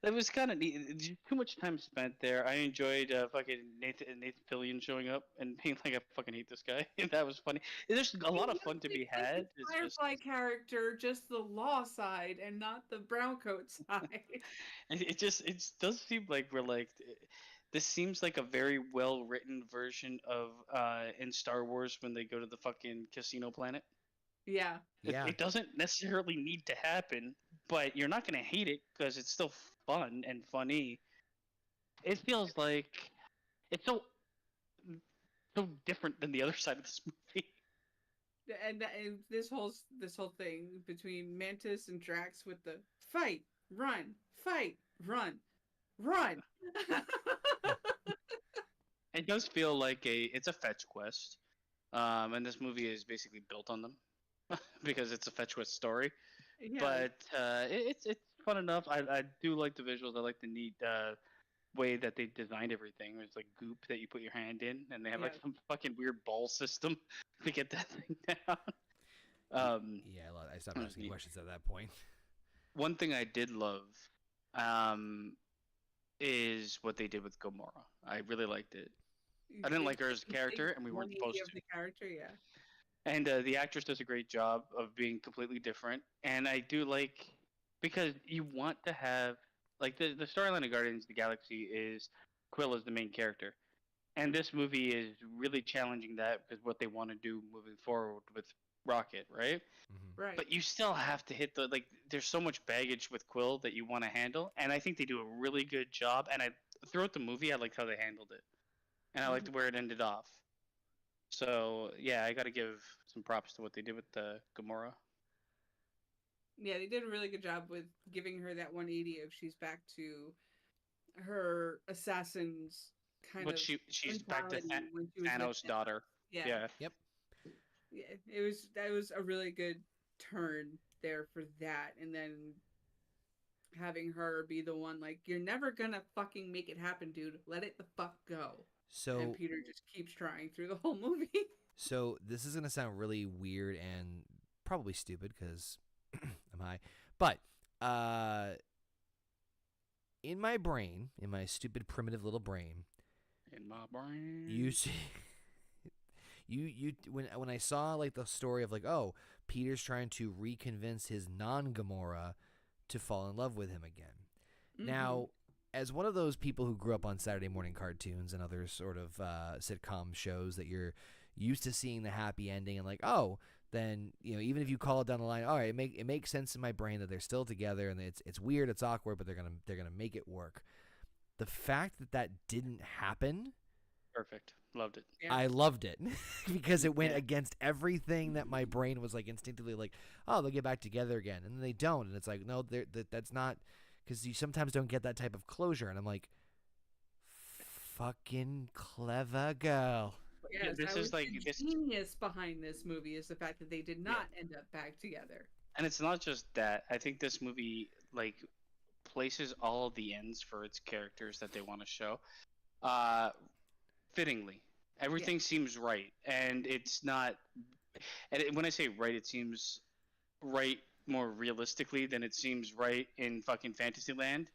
That was kind of neat. Too much time spent there. I enjoyed fucking Nathan Fillion showing up and being like, "I fucking hate this guy." That was funny. There's a lot of fun to be had. It's just Firefly character, just the law side and not the brown coat side. it does seem like we're like this seems like a very well written version of in Star Wars when they go to the fucking casino planet. Yeah. Yeah. It doesn't necessarily need to happen, but you're not gonna hate it because it's still fun and funny. It feels like it's so different than the other side of this movie. And this whole thing between Mantis and Drax with the fight, run, run. It does feel like it's a fetch quest, and this movie is basically built on them because it's a fetch quest story. Yeah. But it's fun enough. I do like the visuals. I like the neat way that they designed everything. There's like goop that you put your hand in, and they have like Yeah. some fucking weird ball system to get that thing down. Yeah, I stopped asking questions at that point. One thing I did love is what they did with Gamora. I really liked it. I didn't like her as a character, and we weren't supposed of to. the character, yeah. And the actress does a great job of being completely different. And I do like because you want to have like the storyline of Guardians of the Galaxy is Quill is the main character, and this movie is really challenging that because what they want to do moving forward with Rocket, right? Mm-hmm. Right. But you still have to hit the like. There's so much baggage with Quill that you want to handle, and I think they do a really good job. And I throughout the movie, I liked how they handled it, and I liked where it ended off. So yeah, I got to give some props to what they did with the Gamora. Yeah, they did a really good job with giving her that 180 if she's back to her assassin's kind But of she's back to mentality when she was with Thanos' them. daughter. Yeah. Yep. Yeah, that was a really good turn there for that, and then having her be the one like, you're never gonna fucking make it happen, dude. Let it the fuck go. So And Peter just keeps trying through the whole movie. So this is gonna sound really weird and probably stupid because I'm high, but in my brain, in my stupid primitive little brain, In my brain. you see, you when I saw like the story of like, oh, Peter's trying to reconvince his non-Gamora to fall in love with him again. Now, as one of those people who grew up on Saturday morning cartoons and other sort of sitcom shows that you're used to seeing the happy ending and like, oh, then even if you call it down the line, all right, it makes sense in my brain that they're still together and it's weird, it's awkward, but they're gonna make it work. The fact that didn't happen, Perfect. Loved it. Yeah. I loved it because it went against everything that my brain was like instinctively like, oh, they'll get back together again, and then they don't, and it's like, no, that's not, because you sometimes don't get that type of closure, and I'm like, fucking clever girl. Yes, this is like the genius behind this movie is the fact that they did not end up back together. And it's not just that. I think this movie like places all the ends for its characters that they want to show fittingly. Everything seems right, and it's not. And when I say right, it seems right more realistically than it seems right in fucking Fantasyland.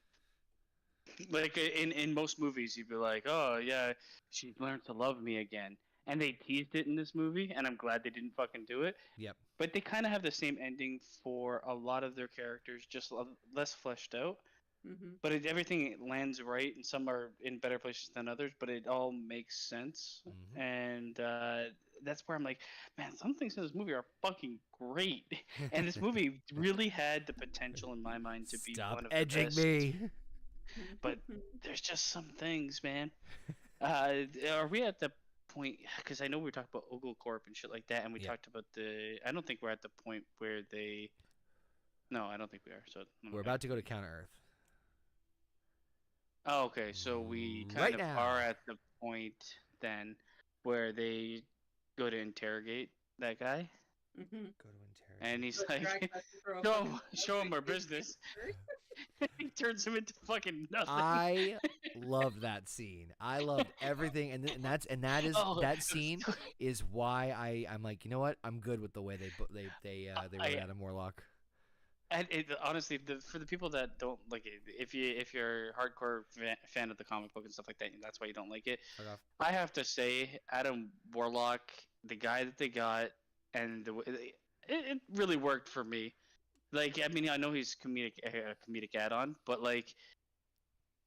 Like in most movies, you'd be like, "Oh yeah, she learned to love me again," and they teased it in this movie, and I'm glad they didn't fucking do it. Yep. But they kind of have the same ending for a lot of their characters, just less fleshed out. But everything lands right, and some are in better places than others. But it all makes sense, and that's where I'm like, man, some things in this movie are fucking great, and this movie really had the potential in my mind to be Stop one of edging the best. me. But there's just some things, man. Are we at the point? Because I know we talked about Ogle Corp and shit like that, and we talked about the. I don't think we're at the point where they. No, I don't think we are. So we're about to go to Counter Earth. Oh, okay. So we kind of are at the point then where they go to interrogate that guy. Mm-hmm. Go to interrogate. And he's Drax like, has to throw a fucking show him our business. He turns him into fucking nothing. I loved that scene. I loved everything, and that scene is why I'm like, you know what? I'm good with the way they wrote Adam Warlock. And honestly, for the people that don't like it, if you're a hardcore fan of the comic book and stuff like that, and that's why you don't like it, I have to say, Adam Warlock, the guy that they got, and it really worked for me. Like, I mean, I know he's a comedic add-on, but like,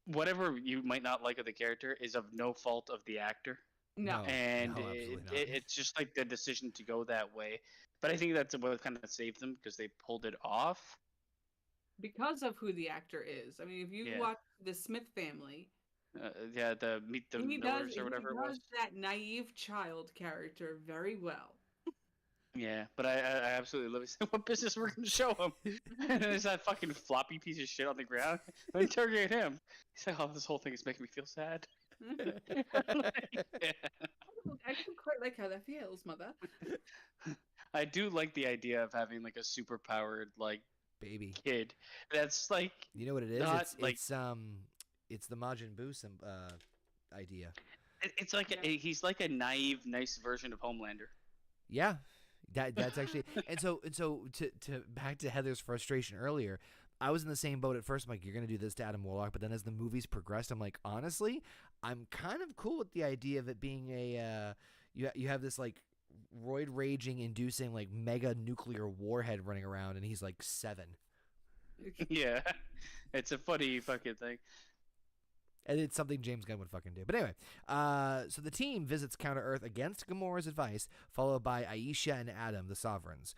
whatever you might not like of the character is of no fault of the actor. No. And absolutely not. it's just like the decision to go that way. But I think that's what kind of saved them because they pulled it off. Because of who the actor is. I mean, if you watch the Smith family, the Meet the Millers or whatever it was. He does that naive child character very well. Yeah, but I absolutely love it. He said, what business we're going to show him? And there's that fucking floppy piece of shit on the ground. Interrogate him. He's like, oh, this whole thing is making me feel sad. I don't quite like how that feels, mother. I do like the idea of having like a super powered like baby kid. That's like, you know what it is? It's the Majin Buu idea. It's like he's like a naive, nice version of Homelander. Yeah, that's actually and so to back to Heather's frustration earlier. I was in the same boat at first. I'm like, you're gonna do this to Adam Warlock, but then as the movies progressed, I'm like, honestly, I'm kind of cool with the idea of it being a you have this like roid raging inducing like mega nuclear warhead running around, and he's like 7. Yeah, it's a funny fucking thing. And it's something James Gunn would fucking do. But anyway, so the team visits Counter-Earth against Gamora's advice, followed by Aisha and Adam, the Sovereigns.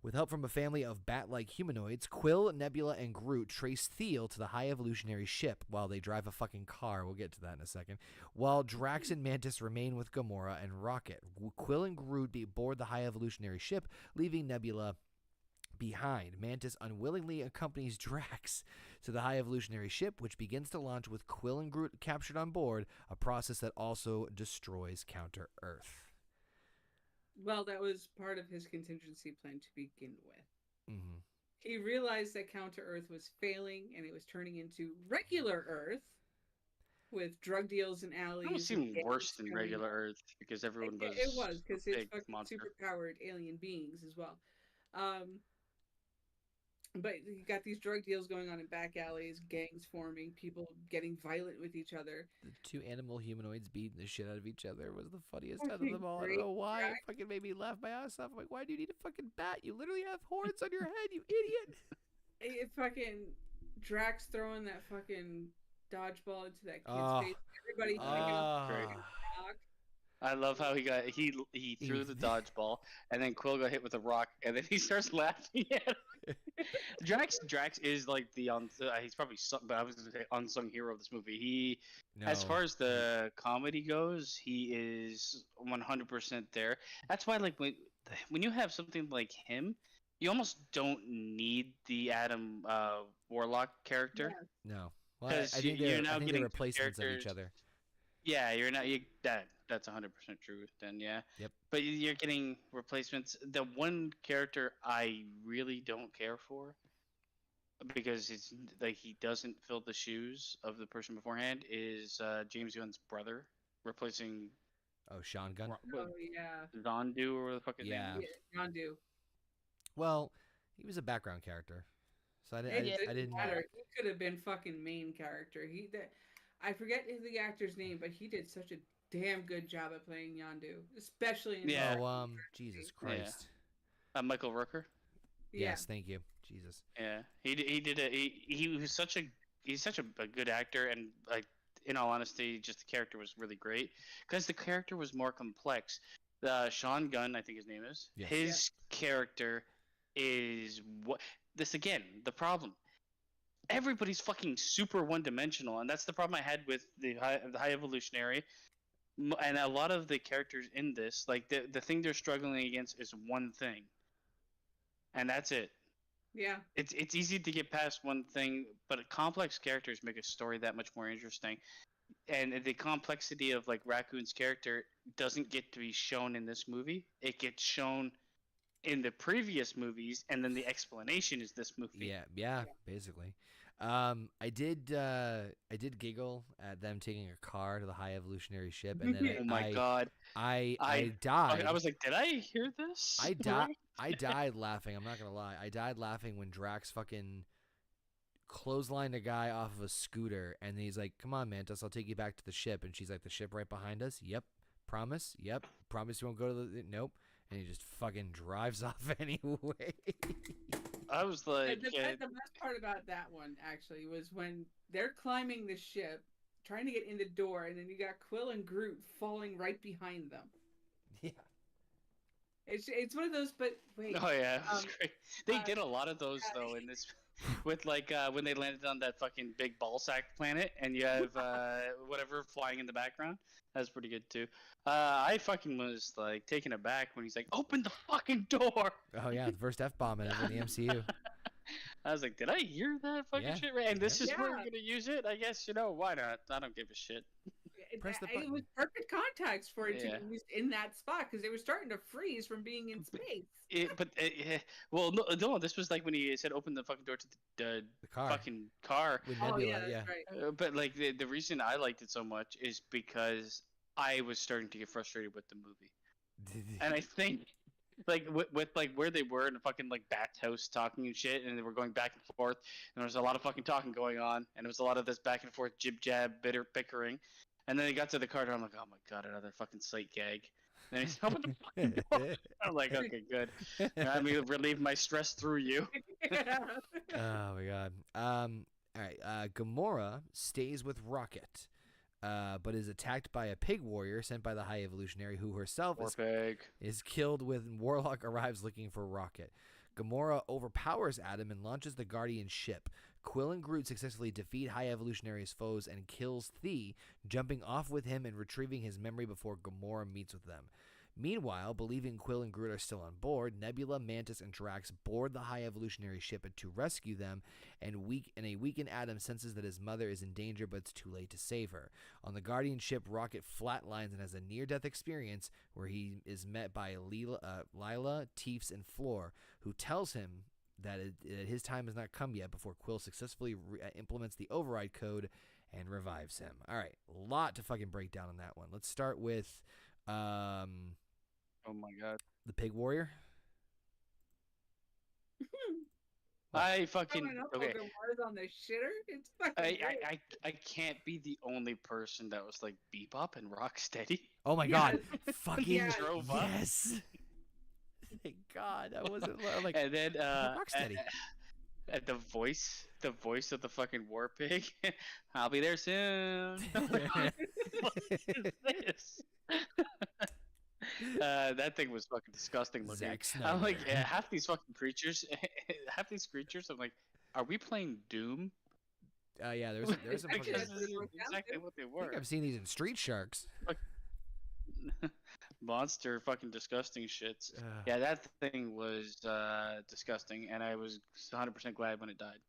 With help from a family of bat-like humanoids, Quill, Nebula, and Groot trace Thiel to the High Evolutionary ship while they drive a fucking car. We'll get to that in a second. While Drax and Mantis remain with Gamora and Rocket. Quill and Groot board the High Evolutionary ship, leaving Nebula behind. Mantis unwillingly accompanies Drax to the High Evolutionary ship, which begins to launch with Quill and Groot captured on board, a process that also destroys Counter-Earth. Well, that was part of his contingency plan to begin with. Mm-hmm. He realized that Counter-Earth was failing and it was turning into regular Earth with drug deals and alleys. It seemed worse than regular Earth because everyone was. It was because it's fucking monster. super-powered alien beings as well. But you got these drug deals going on in back alleys, gangs forming, people getting violent with each other. The 2 animal humanoids beating the shit out of each other was the funniest out of them all. I don't know why. It fucking made me laugh my ass off. I'm like, why do you need a fucking bat? You literally have horns on your head, you idiot. It fucking Drax throwing that fucking dodgeball into that kid's face. Everybody fucking I love how he threw the dodgeball, and then Quill got hit with a rock, and then he starts laughing at him. Drax is like he's probably but I was going to say unsung hero of this movie. As far as the comedy goes, he is 100% there. That's why like when you have something like him, you almost don't need the Adam Warlock character. Yeah. No, well, I think they're replacements of each other. Yeah, that's 100% true then, yeah. Yep. But you're getting replacements. The one character I really don't care for, because it's like he doesn't fill the shoes of the person beforehand, is James Gunn's brother replacing. Oh, Sean Gunn. Oh yeah. Zondu or whatever the fuck his name is. Yeah, Zondu. Well, he was a background character, so I didn't matter. He could have been fucking main character. I forget the actor's name, but he did such a damn good job at playing Yondu, especially in Jesus Christ. Yeah. Michael Rooker. Yeah. Yes, thank you. Jesus. Yeah, he did it. He was such a good actor, and like in all honesty, just the character was really great because the character was more complex. Sean Gunn, I think his name is. Yes. His character is the problem. Everybody's fucking super one-dimensional, and that's the problem I had with the High Evolutionary, and a lot of the characters in this, like the thing they're struggling against is one thing, and that's it. Yeah. It's easy to get past one thing, but complex characters make a story that much more interesting, and the complexity of like Raccoon's character doesn't get to be shown in this movie. It gets shown in the previous movies, and then the explanation is this movie. Yeah, basically. I did giggle at them taking a car to the high evolutionary ship, and then Oh my god. I died. I was like, did I hear this? I died laughing. I'm not gonna lie. I died laughing when Drax fucking clotheslined a guy off of a scooter, and he's like, "Come on, Mantis, I'll take you back to the ship." And she's like, "The ship right behind us." Yep. Promise. Yep. Promise you won't go to the. Nope. And he just fucking drives off anyway. I was like, the best part about that one actually was when they're climbing the ship, trying to get in the door, and then you got Quill and Groot falling right behind them. Yeah. It's one of those, but wait. oh yeah, it was great. They did a lot of those though in this, with like when they landed on that fucking big ball sack planet, and you have whatever flying in the background. That's pretty good too. I fucking was like taken aback when he's like, "Open the fucking door!" Oh yeah, the first F-bomb in the MCU. I was like, "Did I hear that fucking Yeah. shit?" Right? And this is Yeah. where we're gonna use it. I guess why not? I don't give a shit. Press the It button. was perfect context for it Yeah. to be used in that spot because they were starting to freeze from being in space. Well, no, this was like when he said, "Open the fucking door to the The car. fucking car." With Oh Nebula, yeah, that's yeah. right. But like the reason I liked it so much is because I was starting to get frustrated with the movie, and I think like with like where they were in the fucking like Bat's house talking and shit, and they were going back and forth, and there was a lot of fucking talking going on, and it was a lot of this back and forth jib jab bickering, and then they got to the car, and I'm like, oh my god, another fucking sight gag. And then he's open the fucking door. I'm like, okay, good. Let me relieve my stress through you. Oh my god. All right. Gamora stays with Rocket, but is attacked by a pig warrior sent by the High Evolutionary, who herself is killed when Warlock arrives looking for Rocket. Gamora overpowers Adam and launches the Guardian ship. Quill and Groot successfully defeat High Evolutionary's foes and kills Thee, jumping off with him and retrieving his memory before Gamora meets with them. Meanwhile, believing Quill and Groot are still on board, Nebula, Mantis, and Drax board the High Evolutionary ship to rescue them, and a weakened Adam senses that his mother is in danger, but it's too late to save her. On the Guardian ship, Rocket flatlines and has a near-death experience where he is met by Lila, Teefs, and Floor, who tells him that his time has not come yet before Quill successfully implements the override code and revives him. All right, a lot to fucking break down on that one. Let's start with Oh my god. the Pig Warrior. I fucking okay. Gamora's on the shitter. It's fucking. I can't be the only person that was like Bebop and Rocksteady. Oh my god, fucking Yes. Drove up. yes. Thank God, I wasn't like. And then Rocksteady. at the voice of the fucking war pig. I'll be there soon. What is this? That thing was fucking disgusting looking. Zack I'm like, Snyder. half these creatures, I'm like, are we playing Doom? Yeah, there's some fucking. Because this is exactly what they I were. think I've seen these in Street Sharks. Monster fucking disgusting shits. Ugh. Yeah, that thing was disgusting, and I was 100% glad when it died.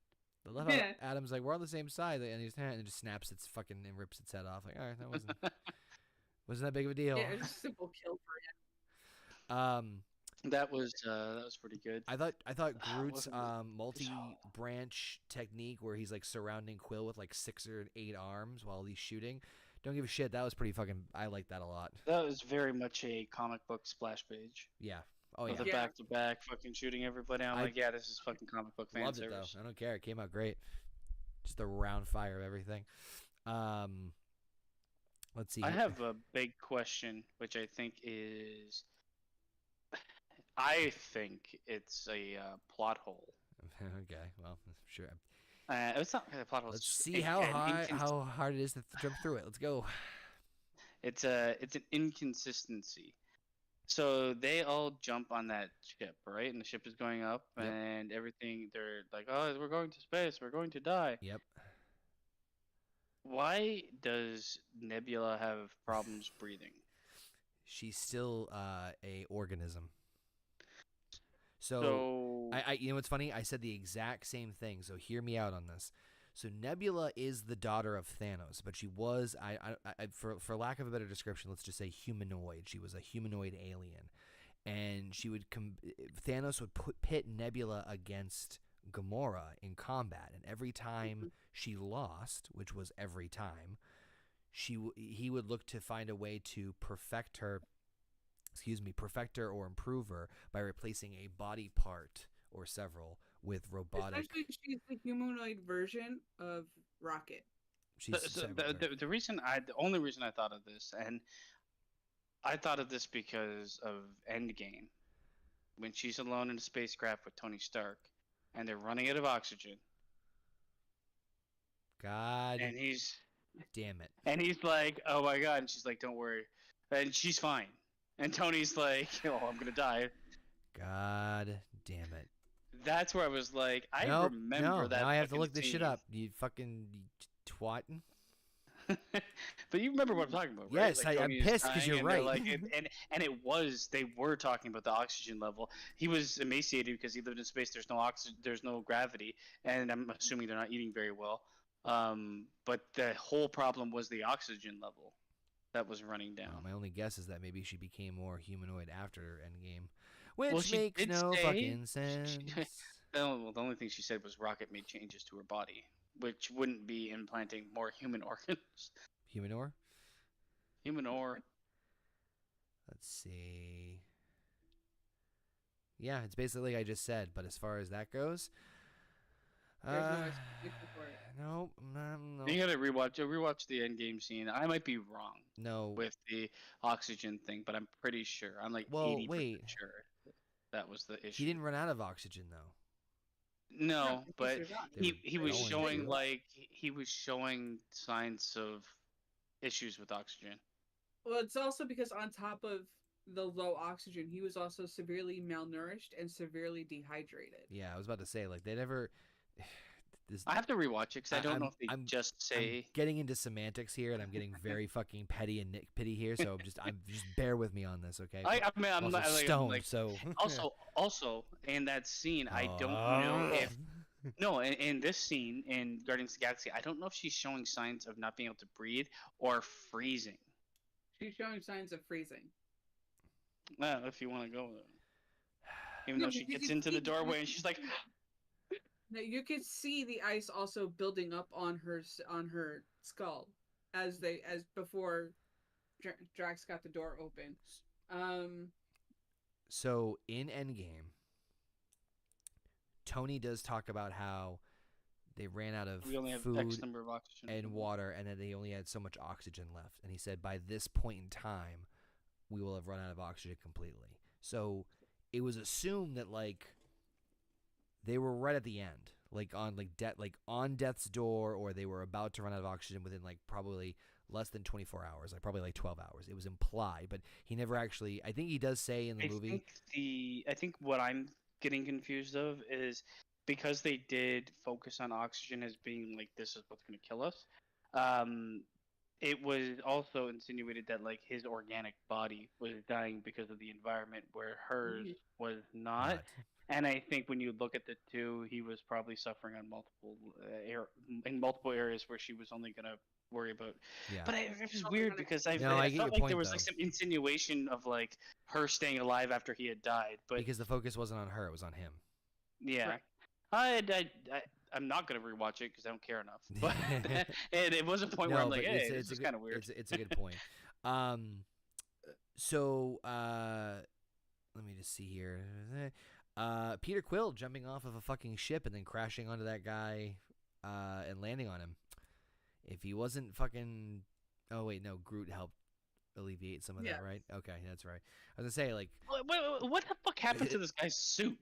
I love how Adam's like, we're on the same side, and he just snaps its fucking and rips its head off. Like, all right, that wasn't that big of a deal. Yeah, it was a simple kill for That was pretty good. I thought Groot's wasn't it? multi-branch technique where he's like surrounding Quill with like 6 or 8 arms while he's shooting. Don't give a shit. That was pretty fucking. I like that a lot. That was very much a comic book splash page. Yeah. Oh yeah. Of the back-to-back fucking shooting everybody. I'm like, yeah, this is fucking comic book fan Loved it service. though. I don't care. It came out great. Just the round fire of everything. Let's see. I have a big question, which I think it's a plot hole. Okay. Well, sure. It's not really a plot hole. Let's it's see an how hard it is to jump through it. Let's go. It's an inconsistency. So they all jump on that ship, right? And the ship is going up, Yep. and everything. They're like, "Oh, we're going to space. We're going to die." Yep. Why does Nebula have problems breathing? She's still a organism. So I you know what's funny? I said the exact same thing. So hear me out on this. So Nebula is the daughter of Thanos, but she was for lack of a better description, let's just say humanoid. She was a humanoid alien. and Thanos would pit Nebula against Gamora in combat, and every time she lost, which was every time, he would look to find a way to perfect her or improve her by replacing a body part or several with robotic. Essentially, she's the humanoid version of Rocket. The only reason I thought of this, and I thought of this because of Endgame, when she's alone in a spacecraft with Tony Stark, and they're running out of oxygen. God. And he's damn it. And he's like, "Oh my God!" And she's like, "Don't worry," and she's fine. And Tony's like, "Oh, I'm gonna die." God damn it. That's where I was like, remember that. Now I have to look this scene. shit up. You fucking twat. But you remember what I'm talking about, right? Yes, I'm pissed because you're right. Like, they were talking about the oxygen level. He was emaciated because he lived in space. There's no oxygen, there's no gravity, and I'm assuming they're not eating very well. But the whole problem was the oxygen level that was running down. My only guess is that maybe she became more humanoid after Endgame, which makes no fucking sense. The only thing she said was Rocket made changes to her body, which wouldn't be implanting more human organs. Humanor? Let's see. Yeah, it's basically like I just said, but as far as that goes, no. You gotta rewatch the Endgame scene. I might be wrong. No. With the oxygen thing, but I'm pretty sure. I'm like 80% sure that was the issue. He didn't run out of oxygen though. No, but he was showing signs of issues with oxygen. Well, it's also because on top of the low oxygen, he was also severely malnourished and severely dehydrated. Yeah, I was about to say, like, they never. I have to rewatch it because I don't know if they just say. I'm getting into semantics here, and I'm getting very fucking petty and nitpicky here. So I'm just bear with me on this, okay? I'm not stoned, like, so. also in that scene, I don't know if. No, in this scene in Guardians of the Galaxy, I don't know if she's showing signs of not being able to breathe or freezing. She's showing signs of freezing. Well, if you want to go with it. Even though she gets into the doorway and she's like... No, you could see the ice also building up on her skull as before Drax got the door open. So in Endgame, Tony does talk about how they ran out of food X number of oxygen and water, and that they only had so much oxygen left. And he said, by this point in time, we will have run out of oxygen completely. So it was assumed that like they were right at the end, like on death's door, or they were about to run out of oxygen within like probably less than 24 hours, like probably like 12 hours. It was implied, but he never actually. I think he does say in the movie. I think what I'm getting confused of is because they did focus on oxygen as being like this is what's going to kill us. It was also insinuated that like his organic body was dying because of the environment, where hers was not. And I think when you look at the two, he was probably suffering on multiple areas where she was only going to worry about. Yeah. But it was weird because I felt like there was like some insinuation of like her staying alive after he had died, but because the focus wasn't on her, it was on him. Yeah. Right. I'm not gonna rewatch it because I don't care enough. But and it was a point where I'm like, hey, it's kind of weird. It's a good point. So let me just see here. Peter Quill jumping off of a fucking ship and then crashing onto that guy and landing on him. If he wasn't fucking... Oh, wait, no. Groot helped alleviate some of that, right? Okay, that's right. I was going to say, like... What the fuck happened to this guy's suit?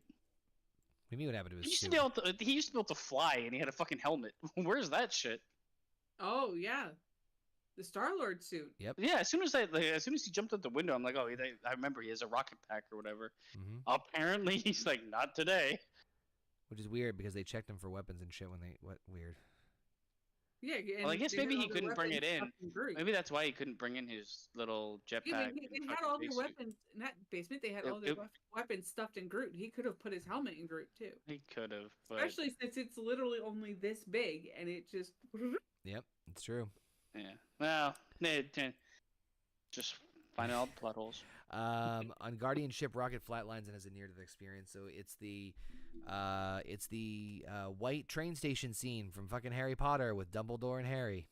What do you mean what happened to his suit? He used to be able to fly, and he had a fucking helmet. Where's that shit? Oh, yeah. The Star-Lord suit. Yep. Yeah, as soon as he jumped out the window, I'm like, oh, I remember he has a rocket pack or whatever. Mm-hmm. Apparently, he's like, not today. Which is weird, because they checked him for weapons and shit when they... What? Weird. Yeah, well, I guess maybe he couldn't bring it in. Maybe that's why he couldn't bring in his little jetpack. Yeah, they had all their weapons in that basement. They had all their weapons stuffed in Groot. He could have put his helmet in Groot too. He could have, especially since it's literally only this big, and it just. Yep, it's true. Yeah. Well, just finding all the plot holes. On Guardian ship, Rocket flatlines and has a near-death experience. So it's the white train station scene from fucking Harry Potter with Dumbledore and Harry.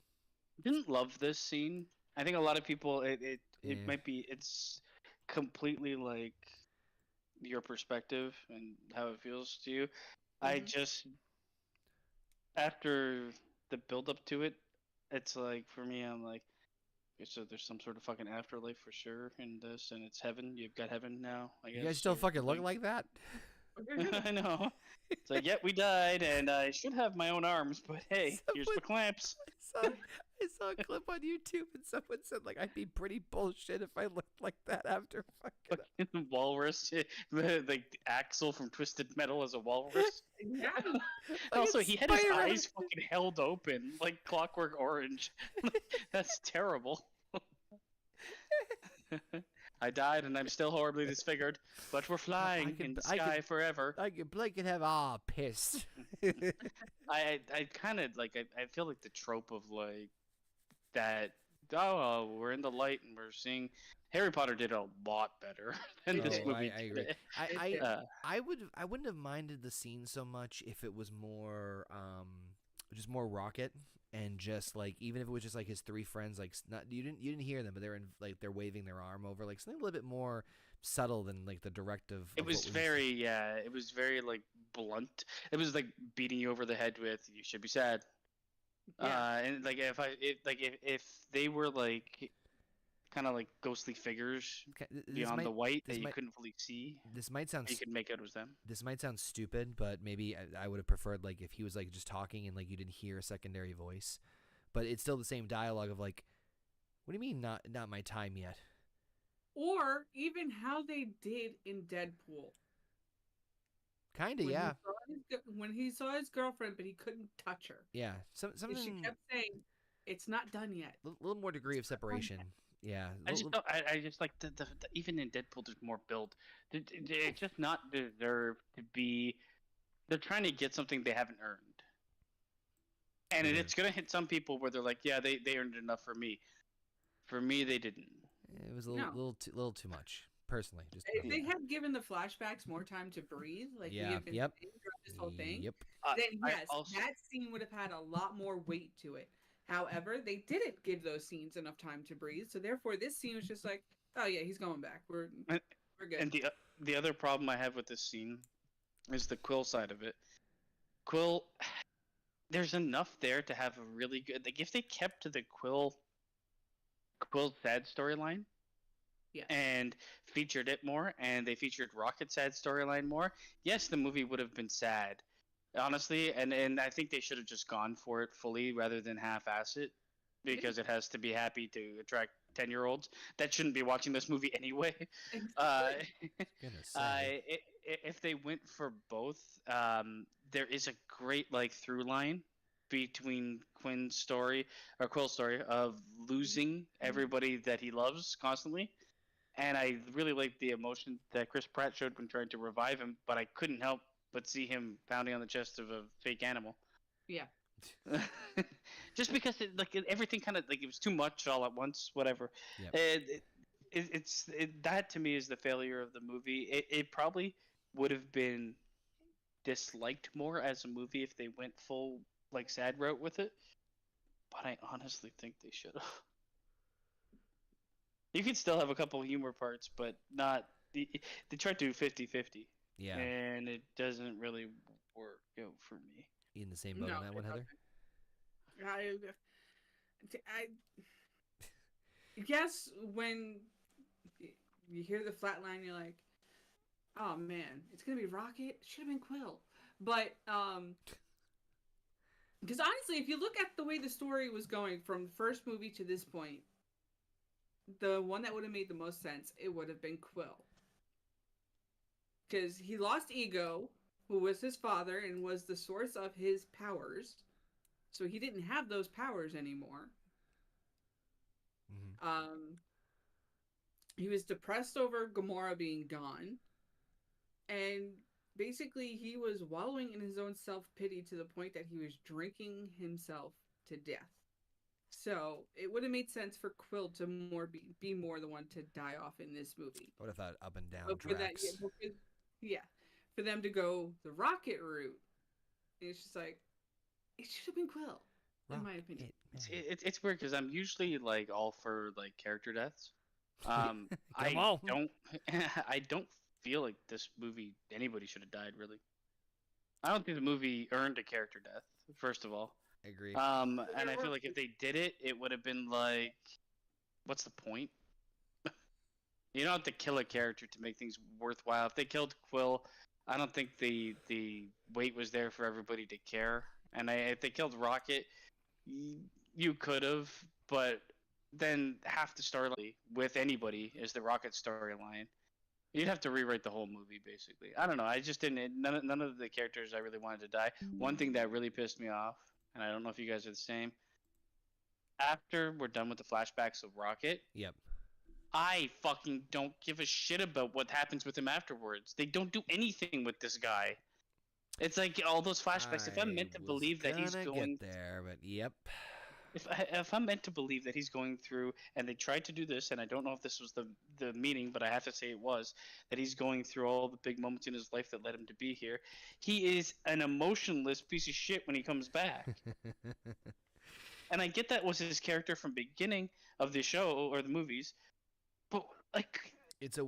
Didn't love this scene. I think a lot of people it Yeah. might be it's completely like your perspective and how it feels to you. I Mhm. just after the build up to it, it's like for me I'm like okay, so there's some sort of fucking afterlife for sure in this and it's heaven. You've got heaven now, I guess. You guys still or fucking look something. like that? I know. It's like, we died, and I should have my own arms, but hey, here's the clamps. I saw a clip on YouTube and someone said like I'd be pretty bullshit if I looked like that after fucking. Fucking walrus, the Axel from Twisted Metal as a walrus. Yeah. Also, he had his Spider-Man. eyes fucking held open like Clockwork Orange. That's terrible. I died and I'm still horribly disfigured, but we're flying in the sky forever. I could Blake could have piss. I kind of like I feel like the trope of like that. Oh, we're in the light and we're seeing. Harry Potter did a lot better than this movie. I agree. did. I wouldn't have minded the scene so much if it was more just more Rocket and just like even if it was just like his three friends like not you didn't hear them but they're in like they're waving their arm over like something a little bit more subtle than like the directive. It was very it was very like blunt. It was like beating you over the head with you should be sad. Yeah. And like if they were like kind of like ghostly figures beyond the white that you couldn't fully see. This might sound you could make out it was them. This might sound stupid, but maybe I would have preferred like if he was like just talking and like you didn't hear a secondary voice, but it's still the same dialogue of like, what do you mean not my time yet? Or even how they did in Deadpool. Kinda, yeah. When he saw his girlfriend, but he couldn't touch her. Yeah, something. She kept saying, "It's not done yet." A little more degree of separation. Yeah. I just like the even in Deadpool there's more build. It's just not deserved to be. They're trying to get something they haven't earned, and it's gonna hit some people where they're like, yeah, they earned enough for me. For me, they didn't. It was a little too much. Personally, just if they had given the flashbacks more time to breathe, like we have been saying throughout this whole thing, then yes, that scene would have had a lot more weight to it. However, they didn't give those scenes enough time to breathe, so therefore this scene was just like, oh yeah, he's going back. We're good. And the other problem I have with this scene is the Quill side of it. Quill, there's enough there to have a really good like if they kept to the Quill's sad storyline. Yeah. And featured it more, and they featured Rocket's sad storyline more. Yes, the movie would have been sad, honestly, and I think they should have just gone for it fully rather than half-ass it, because it has to be happy to attract 10-year-olds that shouldn't be watching this movie anyway. If they went for both, there is a great like through line between Quill's story of losing everybody that he loves constantly. And I really liked the emotion that Chris Pratt showed when trying to revive him, but I couldn't help but see him pounding on the chest of a fake animal. Yeah. Just because everything kind of like it was too much all at once, whatever. Yep. That to me is the failure of the movie. It probably would have been disliked more as a movie if they went full like sad route with it. But I honestly think they should have. You can still have a couple humor parts, but not. They try to do 50-50. Yeah. And it doesn't really work out for me. You in the same boat on that one, Heather? I guess when you hear the flat line, you're like, oh man, it's going to be Rocket. It should have been Quill. But, because honestly, if you look at the way the story was going from the first movie to this point, the one that would have made the most sense, it would have been Quill. Because he lost Ego, who was his father and was the source of his powers. So he didn't have those powers anymore. Mm-hmm. He was depressed over Gamora being gone. And basically he was wallowing in his own self-pity to the point that he was drinking himself to death. So it would have made sense for Quill to be more the one to die off in this movie. I would have thought up and down But for that, tracks. yeah, for them to go the rocket route, it's just like it should have been Quill, in my opinion. It's weird because I'm usually like all for like character deaths. Come I on. don't I don't feel like this movie anybody should have died really. I don't think the movie earned a character death. First of all, I agree. and I feel like if they did it, it would have been like, what's the point? You don't have to kill a character to make things worthwhile. If they killed Quill, I don't think the weight was there for everybody to care. And if they killed Rocket, you could have, but then half the storyline with anybody is the Rocket storyline. You'd have to rewrite the whole movie, basically. I don't know. I just didn't. None of the characters I really wanted to die. One thing that really pissed me off, and I don't know if you guys are the same. After we're done with the flashbacks of Rocket, Yep. I fucking don't give a shit about what happens with him afterwards. They don't do anything with this guy. It's like all those flashbacks. If I'm meant to believe that he's going get there, but yep. if I'm meant to believe that he's going through, and they tried to do this, and I don't know if this was the meaning, but I have to say it was, that he's going through all the big moments in his life that led him to be here. He is an emotionless piece of shit when he comes back. And I get that was his character from beginning of the show or the movies, but like it's a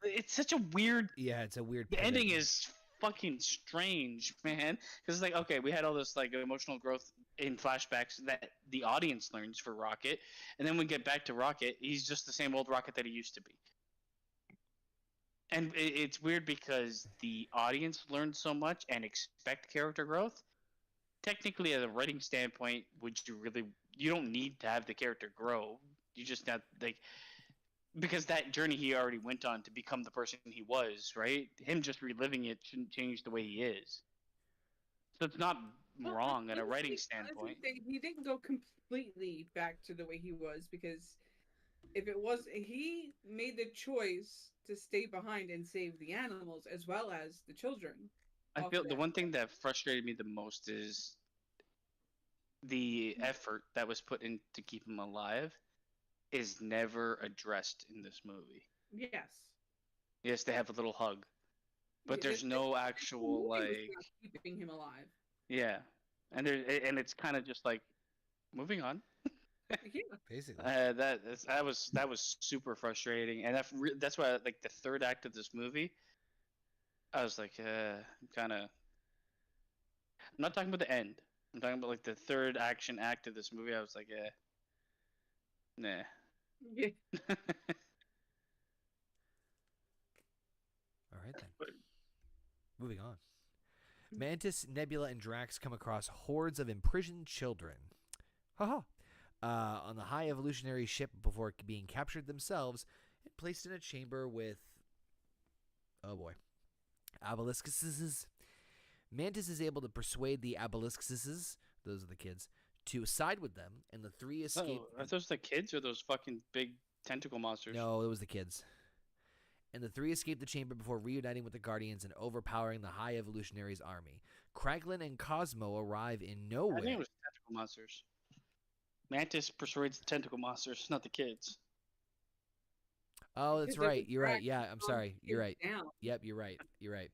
it's such a weird. Yeah, it's a weird. The ending is fucking strange, man. Because it's like, okay, we had all this like emotional growth in flashbacks that the audience learns for Rocket, and then we get back to Rocket, he's just the same old Rocket that he used to be. And it's weird because the audience learns so much and expect character growth. Technically, as a writing standpoint, you don't need to have the character grow. You just have like, because that journey he already went on to become the person he was, right? Him just reliving it shouldn't change the way he is. So it's not wrong in a writing standpoint. He didn't go completely back to the way he was, because if it was, he made the choice to stay behind and save the animals as well as the children. I feel the one thing that frustrated me the most is the effort that was put in to keep him alive is never addressed in this movie. Yes. Yes, they have a little hug, but there's no actual like keeping him alive. Yeah, and it's kind of just like moving on. Yeah, basically. That was super frustrating, and that's why like the third act of this movie, I was like, kind of. I'm not talking about the end. I'm talking about like the third action act of this movie. I was like, nah. Yeah. All right then. Moving on. Mantis, Nebula, and Drax come across hordes of imprisoned children. Haha. On the high evolutionary ship before being captured themselves and placed in a chamber with, oh boy, obelisks. Mantis is able to persuade the obelisks, those are the kids, to side with them, and the three escape. Oh, are those the kids or those fucking big tentacle monsters? No, it was the kids. And the three escape the chamber before reuniting with the Guardians and overpowering the High Evolutionaries' army. Kraglin and Cosmo arrive in nowhere. I think it was tentacle monsters. Mantis persuades the tentacle monsters, not the kids. Oh, that's right. You're right. Yeah, I'm sorry. You're right. Yep, you're right. You're right.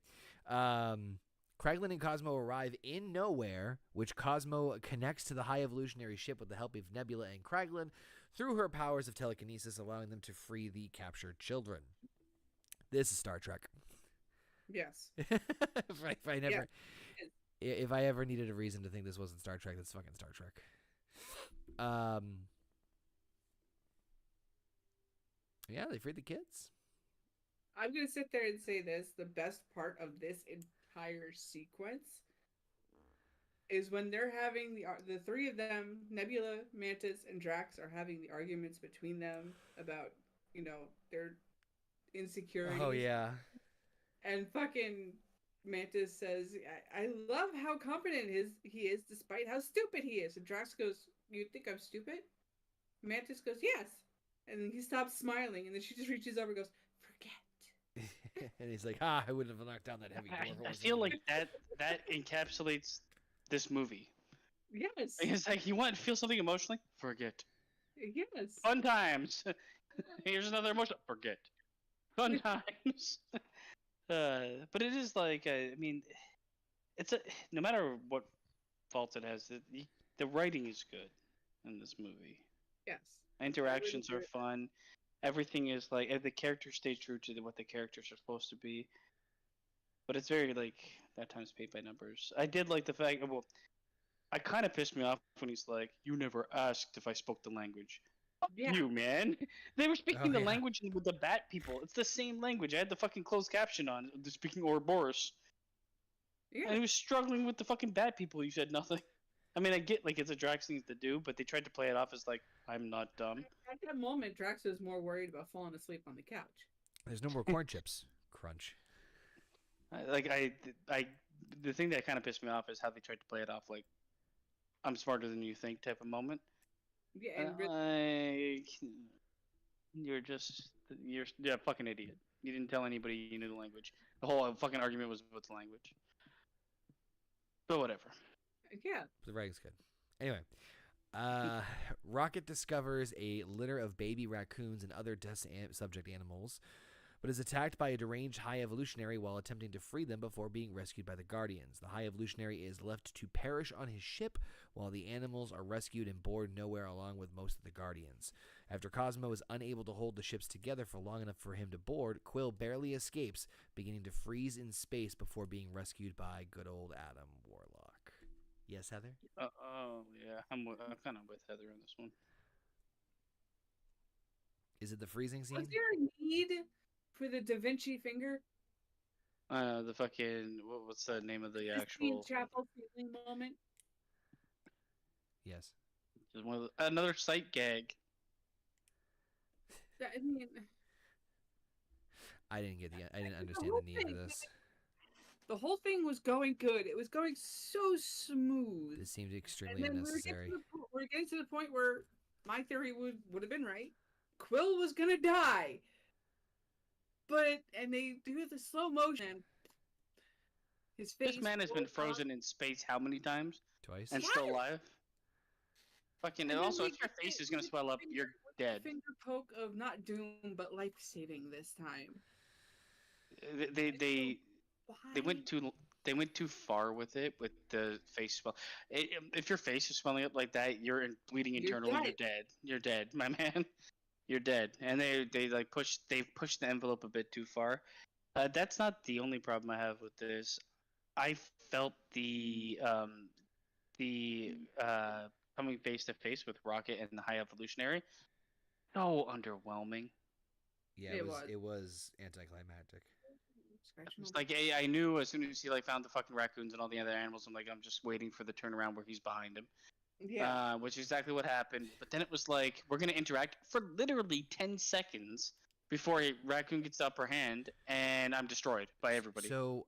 Kraglin and Cosmo arrive in nowhere, which Cosmo connects to the High Evolutionary ship with the help of Nebula and Kraglin through her powers of telekinesis, allowing them to free the captured children. This is Star Trek. Yes. If I ever needed a reason to think this wasn't Star Trek, that's fucking Star Trek. Yeah, they freed the kids. I'm gonna sit there and say this: the best part of this entire sequence is when they're having the three of them, Nebula, Mantis, and Drax, are having the arguments between them about, their insecurities. Oh yeah. And fucking Mantis says, I love how confident he is despite how stupid he is. And Drax goes, you think I'm stupid? Mantis goes, yes. And then he stops smiling, and then she just reaches over and goes, forget. And he's like, I wouldn't have knocked down that heavy door. I feel like that encapsulates this movie. Yes. It's like, you want to feel something emotionally? Forget. Yes. Fun times. Here's another emotion. Forget. Fun times. But it is like, I mean, it's no matter what faults it has, the writing is good in this movie. Yes. Interactions are fun. Everything is like, the characters stay true to what the characters are supposed to be. But it's very like that times paint by numbers. I did like the fact. Well, I kind of pissed me off when he's like, "You never asked if I spoke the language." Yeah. You man, they were speaking the yeah. language with the bat people. It's the same language. I had the fucking closed caption on. They're speaking Ouroboros, Yeah. and he was struggling with the fucking bat people. You said nothing. I mean, I get like it's a Drax thing to do, but they tried to play it off as like, I'm not dumb. At that moment, Drax was more worried about falling asleep on the couch. There's no more corn chips. Crunch. The thing that kind of pissed me off is how they tried to play it off like, I'm smarter than you think type of moment. Yeah, and really, You're a fucking idiot. You didn't tell anybody you knew the language. The whole fucking argument was about the language. But whatever. yeah. The writing's good. Anyway, Rocket discovers a litter of baby raccoons and other test subject animals, but is attacked by a deranged high evolutionary while attempting to free them before being rescued by the Guardians. The high evolutionary is left to perish on his ship, while the animals are rescued and board nowhere along with most of the Guardians. After Cosmo is unable to hold the ships together for long enough for him to board, Quill barely escapes, beginning to freeze in space before being rescued by good old Adam Warlock. Yes, Heather? Yeah. I'm kind of with Heather on this one. Is it the freezing scene? Was there a need for the Da Vinci finger? The fucking what's the name of the actual? Chapel feeling moment. Yes. Just another sight gag. I mean, I didn't understand the need for this. The whole thing was going good. It was going so smooth. This seemed extremely And then unnecessary. we're getting to the point where my theory would have been right. Quill was gonna die. And they do the slow motion. His face. This man has been frozen in space how many times? Twice? And still alive? Fucking, and also, if your face is gonna swell up, you're dead. Finger poke of not doom, but life saving this time. They went too far with it, with the face swell. If your face is swelling up like that, you're bleeding internally. You're dead. You're dead, my man. You're dead. And they've pushed the envelope a bit too far. That's not the only problem I have with this. I felt the coming face to face with Rocket and the High Evolutionary so underwhelming. Yeah, it was anticlimactic. It's like, I knew as soon as he found the fucking raccoons and all the other animals, I'm just waiting for the turnaround where he's behind him. Yeah. Which is exactly what happened. But then it was like, we're gonna interact for literally 10 seconds before a raccoon gets the upper hand, and I'm destroyed by everybody. So,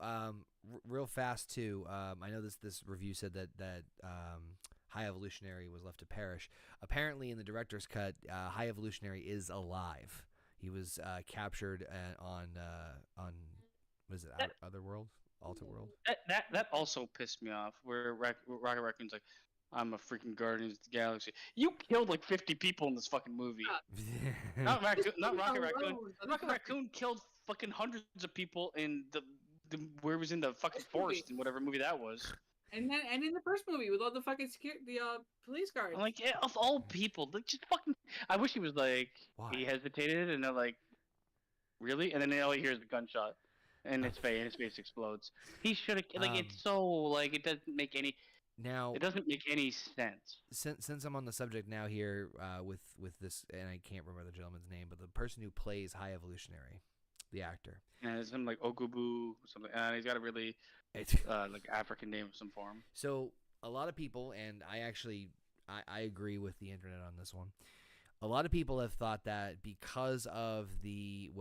real fast too. I know this review said that High Evolutionary was left to perish. Apparently, in the director's cut, High Evolutionary is alive. He was captured on what is it? Otherworld, Alta World. That also pissed me off. Where Rocket Raccoon's like, I'm a freaking Guardians of the Galaxy. You killed like 50 people in this fucking movie. Not Rocket Raccoon. Rocket Raccoon killed fucking hundreds of people in the where it was in the fucking forest in whatever movie that was. And in the first movie with all the fucking police guards. I'm like, yeah, of all people, just fucking. I wish he was like, Why? He hesitated, and they're like, really? And then all he hears is a gunshot, and his face explodes. He should have it's so it doesn't make any. Now it doesn't make any sense. Since I'm on the subject now here with this, and I can't remember the gentleman's name, but the person who plays High Evolutionary, the actor. And it's him like Ogubu or something. And he's got a really African name of some form. So a lot of people, and I agree with the internet on this one. A lot of people have thought that because of the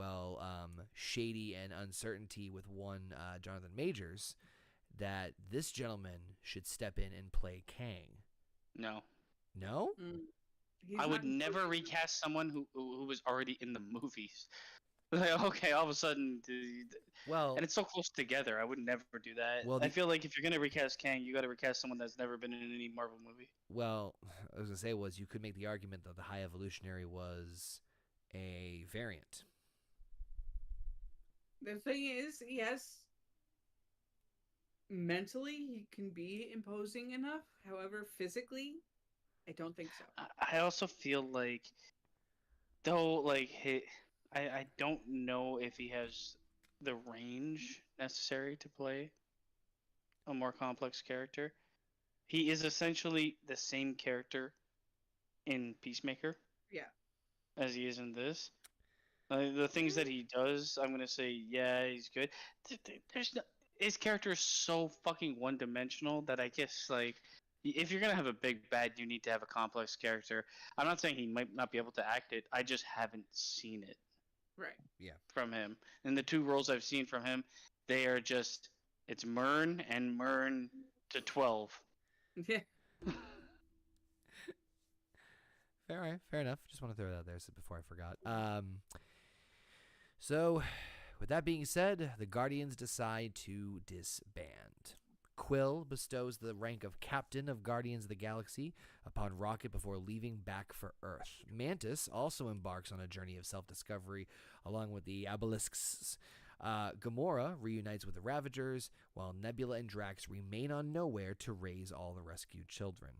shady and uncertainty with one Jonathan Majors, that this gentleman should step in and play Kang. No. No? I would never recast someone who was already in the movies. Like, okay, all of a sudden, Well, and it's so close together. I would never do that. Well, I the- feel like if you're gonna recast Kang, you got to recast someone that's never been in any Marvel movie. well, I was gonna say was you could make the argument that the High Evolutionary was a variant. The thing is, yes, mentally he can be imposing enough. However, physically, I don't think so. I also feel like, though, like I don't know if he has the range necessary to play a more complex character. He is essentially the same character in Peacemaker Yeah. as he is in this. The things that he does, I'm gonna say, yeah, he's good. There's no, his character is so fucking one-dimensional that I guess like if you're gonna have a big bad, you need to have a complex character. I'm not saying he might not be able to act it. I just haven't seen it Right. from him. And the two roles I've seen from him, they are just it's Mern and Mern to 12. Yeah. Fair enough. Just want to throw that out there before I forgot. So, with that being said, the Guardians decide to disband. Quill bestows the rank of Captain of Guardians of the Galaxy upon Rocket before leaving back for Earth. Mantis also embarks on a journey of self-discovery along with the Obelisks. Gamora reunites with the Ravagers, while Nebula and Drax remain on Nowhere to raise all the rescued children.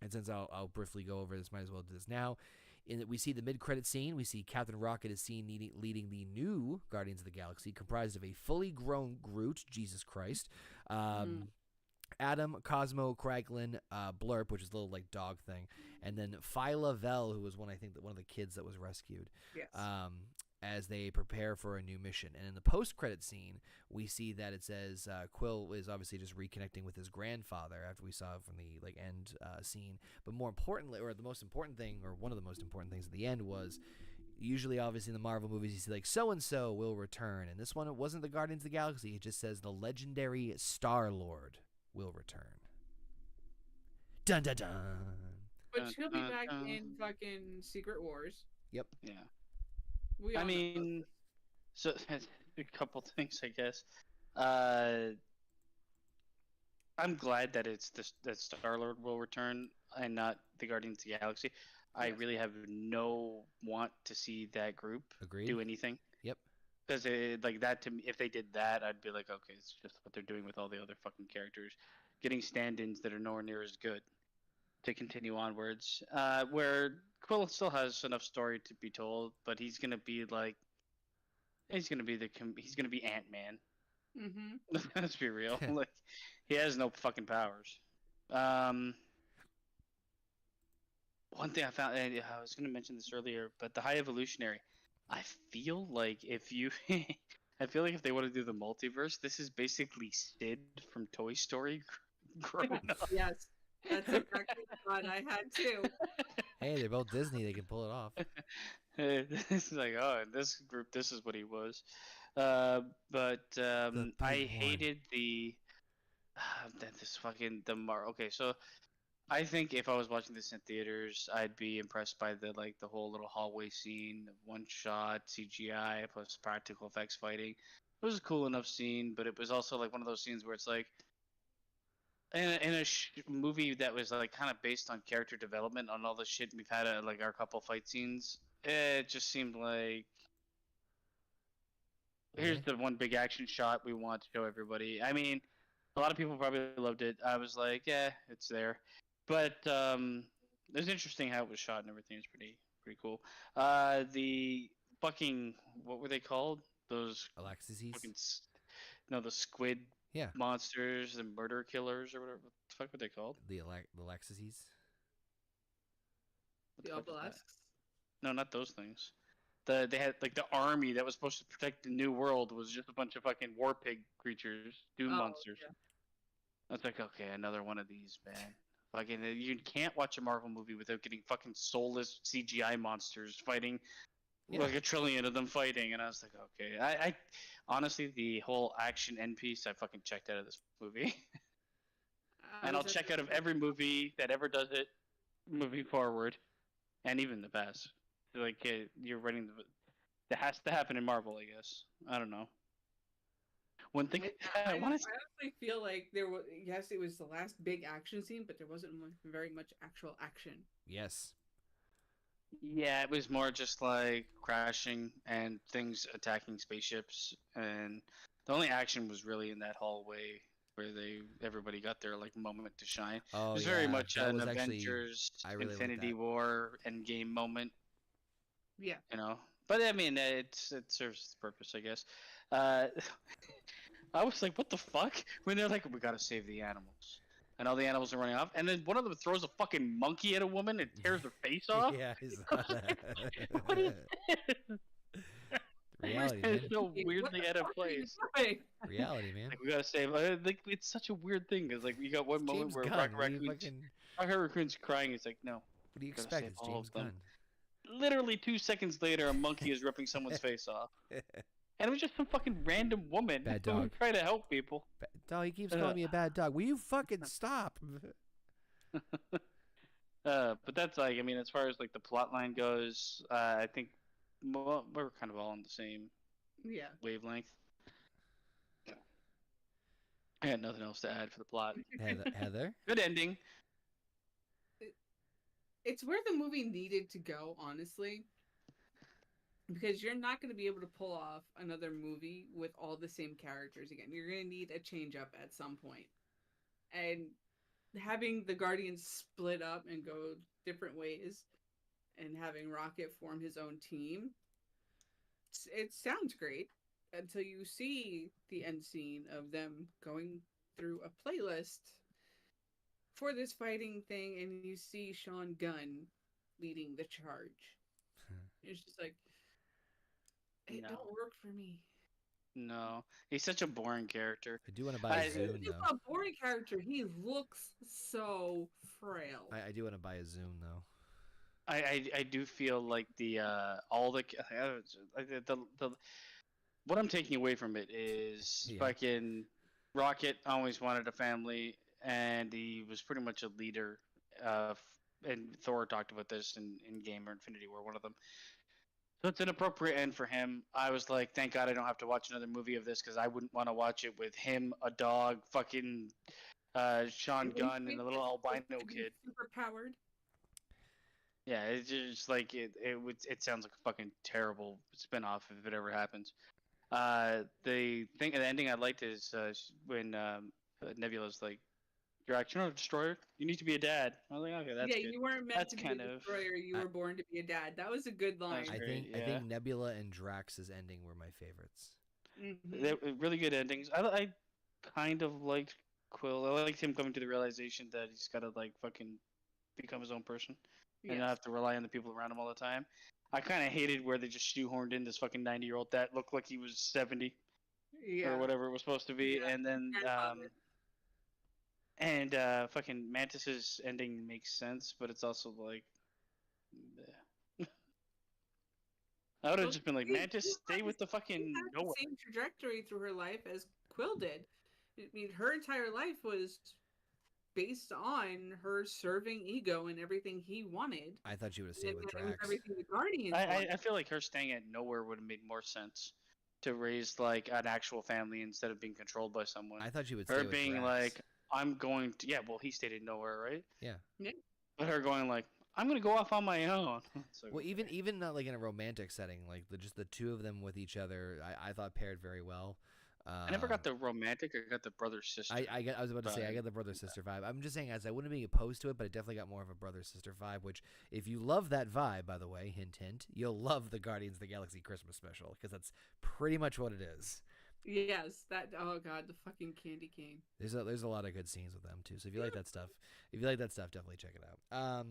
And since I'll briefly go over this, might as well do this now. In that we see the mid-credit scene, we see Captain Rocket is seen leading the new Guardians of the Galaxy, comprised of a fully grown Groot, Jesus Christ, Adam, Cosmo, Kraglin, Blurp, which is a little like dog thing, and then Phyla Vel, who was one of the kids that was rescued. Yes. As they prepare for a new mission. And in the post-credit scene, we see that it says Quill is obviously just reconnecting with his grandfather after we saw from the end scene. But more importantly, or the most important thing, or one of the most important things at the end was, usually obviously in the Marvel movies you see like so-and-so will return. And this one, it wasn't the Guardians of the Galaxy. It just says the legendary Star-Lord will return. Dun dun dun. But she'll be back in fucking Secret Wars. Yep. Yeah. We I all know mean, so a couple things, I guess. I'm glad that that Star-Lord will return and not the Guardians of the Galaxy. I Yes. really have no want to see that group Agreed. do anything. Yep. Because like that to me, if they did that, I'd be like, okay, it's just what they're doing with all the other fucking characters, getting stand-ins that are nowhere near as good to continue onwards. Where Quill still has enough story to be told, but he's gonna be like, he's gonna be Ant-Man. Mm-hmm. Let's be real. Like, he has no fucking powers. One thing I found, and I was gonna mention this earlier, but the High Evolutionary. I feel like if you, I feel like if they want to do the multiverse, this is basically Sid from Toy Story grown up. Yes. That's exactly the thought I had too. Hey, they're both Disney. They can pull it off. It's like, oh, in this group, this is what he was. But I big one. hated this fucking the Mar. Okay, so I think if I was watching this in theaters, I'd be impressed by the whole little hallway scene, one shot CGI plus practical effects fighting. It was a cool enough scene, but it was also like one of those scenes where it's like in a movie that was like kind of based on character development on all the shit we've had at like our couple fight scenes. It just seemed like here's the one big action shot we want to show everybody. I mean, a lot of people probably loved it. I was like, yeah, it's there. But it was interesting how it was shot and everything. It's pretty cool. The fucking what were they called? Those Alexis. fucking no, the squid Yeah. monsters, the murder killers, or whatever. What the fuck were they called? The Alexis. What The fuck is that? obelisks. No, not those things. They had like the army that was supposed to protect the new world was just a bunch of fucking war pig creatures, doom monsters. Yeah. I was like, okay, another one of these, man. Fucking, you can't watch a Marvel movie without getting fucking soulless CGI monsters fighting, like a trillion of them fighting, and I was like, okay. I honestly, the whole action end piece, I fucking checked out of this movie, and I'll check out of every movie that ever does it, moving forward, and even the past. Like you're running That has to happen in Marvel, I guess. I don't know. One thing I I want to. honestly feel like there was, yes, it was the last big action scene, but there wasn't very much actual action. Yes. Yeah, it was more just like crashing and things attacking spaceships, and the only action was really in that hallway where everybody got their like moment to shine. It Oh was very yeah, much that an was actually Avengers, I really like Infinity that. War, Endgame moment, Yeah. you know. But I mean, it serves its purpose, I guess. Uh, I was like, what the fuck? When they're like, we gotta save the animals. And all the animals are running off. And then one of them throws a fucking monkey at a woman and tears her face off. Yeah, I saw that. What is this? Reality, man. It's so What the weirdly out of fuck are you place. doing? Reality, man. Like, we gotta save. Like, it's such a weird thing. Because, like, you got one It's moment James where Gunn. Rocket What do you Raccoon's, fucking? Rocket Raccoon's crying. He's like, no. What do you Gotta expect? save It's all James of them. Gunn. Literally 2 seconds later, a monkey is ripping someone's face off. And it was just some fucking random woman Bad who was dog. trying to help people. Dog, he keeps calling me a bad dog. Will you fucking stop? But that's like, I mean, as far as like the plot line goes, I think we're kind of all on the same Yeah. wavelength. I had nothing else to add for the plot. Heather? Good ending. It's where the movie needed to go, honestly. Because you're not going to be able to pull off another movie with all the same characters again. You're going to need a change up at some point. And having the Guardians split up and go different ways and having Rocket form his own team, it sounds great until you see the end scene of them going through a playlist for this fighting thing and you see Sean Gunn leading the charge. It's just like, it No. don't work for me. No, he's such a boring character. I do want to buy a Zune, He's though. a boring character. He looks so frail. I do want to buy a Zune, though. I do feel like the all the what I'm taking away from it is Yeah. fucking Rocket always wanted a family, and he was pretty much a leader. And Thor talked about this in Game or Infinity War, one of them. So it's an appropriate end for him. I was like, thank God I don't have to watch another movie of this because I wouldn't want to watch it with him, a dog, fucking Sean Gunn, and a little albino kid. Super powered. Yeah, it's just like it sounds like a fucking terrible spinoff if it ever happens. The ending I liked is when Nebula's like, "You're actually not a destroyer. You need to be a dad." I was like, "Okay, that's yeah, good." you weren't meant That's to be kind a of- destroyer. You were born to be a dad. That was a good line. That's I great, think yeah. Nebula and Drax's ending were my favorites. Mhm. They're really good endings. I kind of liked Quill. I liked him coming to the realization that he's got to like fucking become his own person and not Yes. have to rely on the people around him all the time. I kind of hated where they just shoehorned in this fucking 90-year-old that looked like he was 70 Yeah. or whatever it was supposed to be, Yeah, and then grandfather. fucking Mantis's ending makes sense, but it's also like. bleh. I would have Well, just been like, she Mantis, stay with the she fucking had nowhere. the same trajectory through her life as Quill did. I mean, her entire life was based on her serving Ego and everything he wanted. I thought you would have And stayed with that it was Drax. everything the Guardians I wanted. feel like her staying at nowhere would have made more sense to raise like an actual family instead of being controlled by someone. I thought you would stay Her with being Drax. like, I'm going to, yeah, well, he stayed in nowhere, right? Yeah. Yeah. But her going like, I'm gonna go off on my own. So, Well, even not like in a romantic setting, like just the two of them with each other, I thought paired very well. I never got the romantic. I got the brother sister. I was about to say I vibe. got the brother sister vibe. I'm just saying, as I wouldn't be opposed to it, but I definitely got more of a brother sister vibe. Which, if you love that vibe, by the way, hint hint, you'll love the Guardians of the Galaxy Christmas special because that's pretty much what it is. Yes, that. Oh god, the fucking candy cane. There's a lot of good scenes with them too. So if you like that stuff, definitely check it out.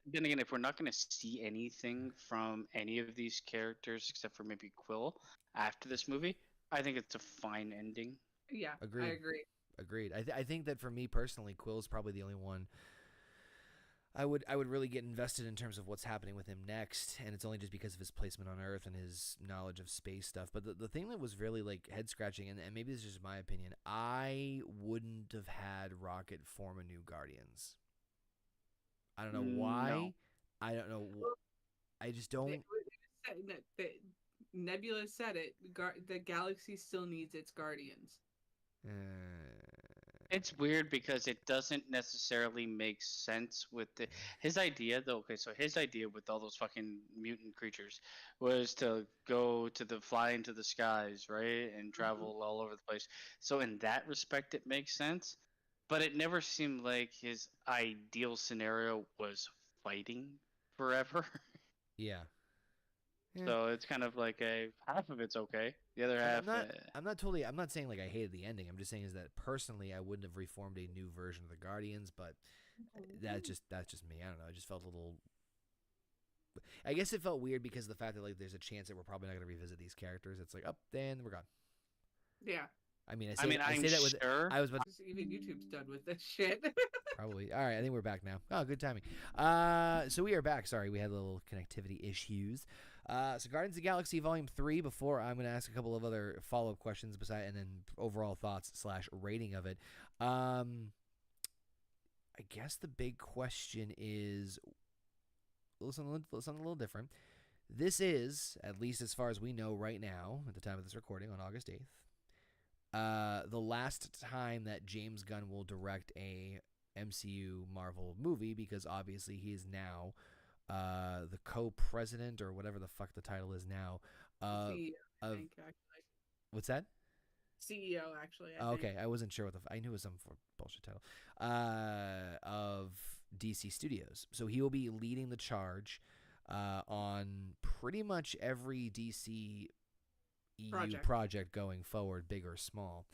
Then again, if we're not gonna see anything from any of these characters except for maybe Quill after this movie, I think it's a fine ending. Yeah, Agreed. I agree. Agreed. I think that for me personally, Quill's probably the only one I would really get invested in terms of what's happening with him next, and it's only just because of his placement on Earth and his knowledge of space stuff. But the thing that was really like head scratching, and maybe this is just my opinion, I wouldn't have had Rocket form a new Guardians. I don't know why. No. I don't know. I just don't. Nebula said it. The galaxy still needs its guardians. It's weird because it doesn't necessarily make sense with his idea though. Okay, so his idea with all those fucking mutant creatures was to fly into the skies, right, and travel all over the place. So in that respect, it makes sense. But it never seemed like his ideal scenario was fighting forever. Yeah. So it's kind of like half of it's okay, the other half. I'm not saying like I hated the ending. I'm just saying is that personally I wouldn't have reformed a new version of the Guardians, but that's just me. I don't know. I just felt a little. I guess it felt weird because of the fact that like there's a chance that we're probably not going to revisit these characters. It's like, then we're gone. Yeah. I say that with sure. I was about even YouTube's done with this shit. Probably. All right, I think we're back now. Oh, good timing. So we are back. Sorry, we had a little connectivity issues. So Guardians of the Galaxy Volume 3, before I'm going to ask a couple of other follow-up questions and then overall thoughts / rating of it. I guess the big question is something a little different. This is, at least as far as we know right now, at the time of this recording on August 8th, the last time that James Gunn will direct a MCU Marvel movie, because obviously he is now the co-president or whatever the fuck the title is now CEO, I think, actually. What's that? CEO, actually. Okay, I wasn't sure what I knew it was some bullshit title of DC Studios. So he will be leading the charge on pretty much every DC EU project going forward, big or small.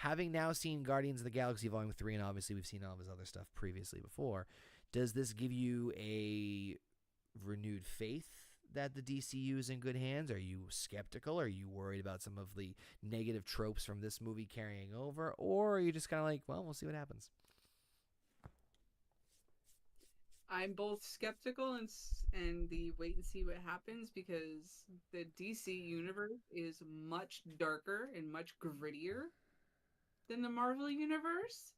Having now seen Guardians of the Galaxy Volume 3, and obviously we've seen all of his other stuff previously before, does this give you a renewed faith that the DCU is in good hands? Are you skeptical? Are you worried about some of the negative tropes from this movie carrying over? Or are you just kind of like, well, we'll see what happens? I'm both skeptical and the wait and see what happens, because the DC universe is much darker and much grittier than the Marvel universe.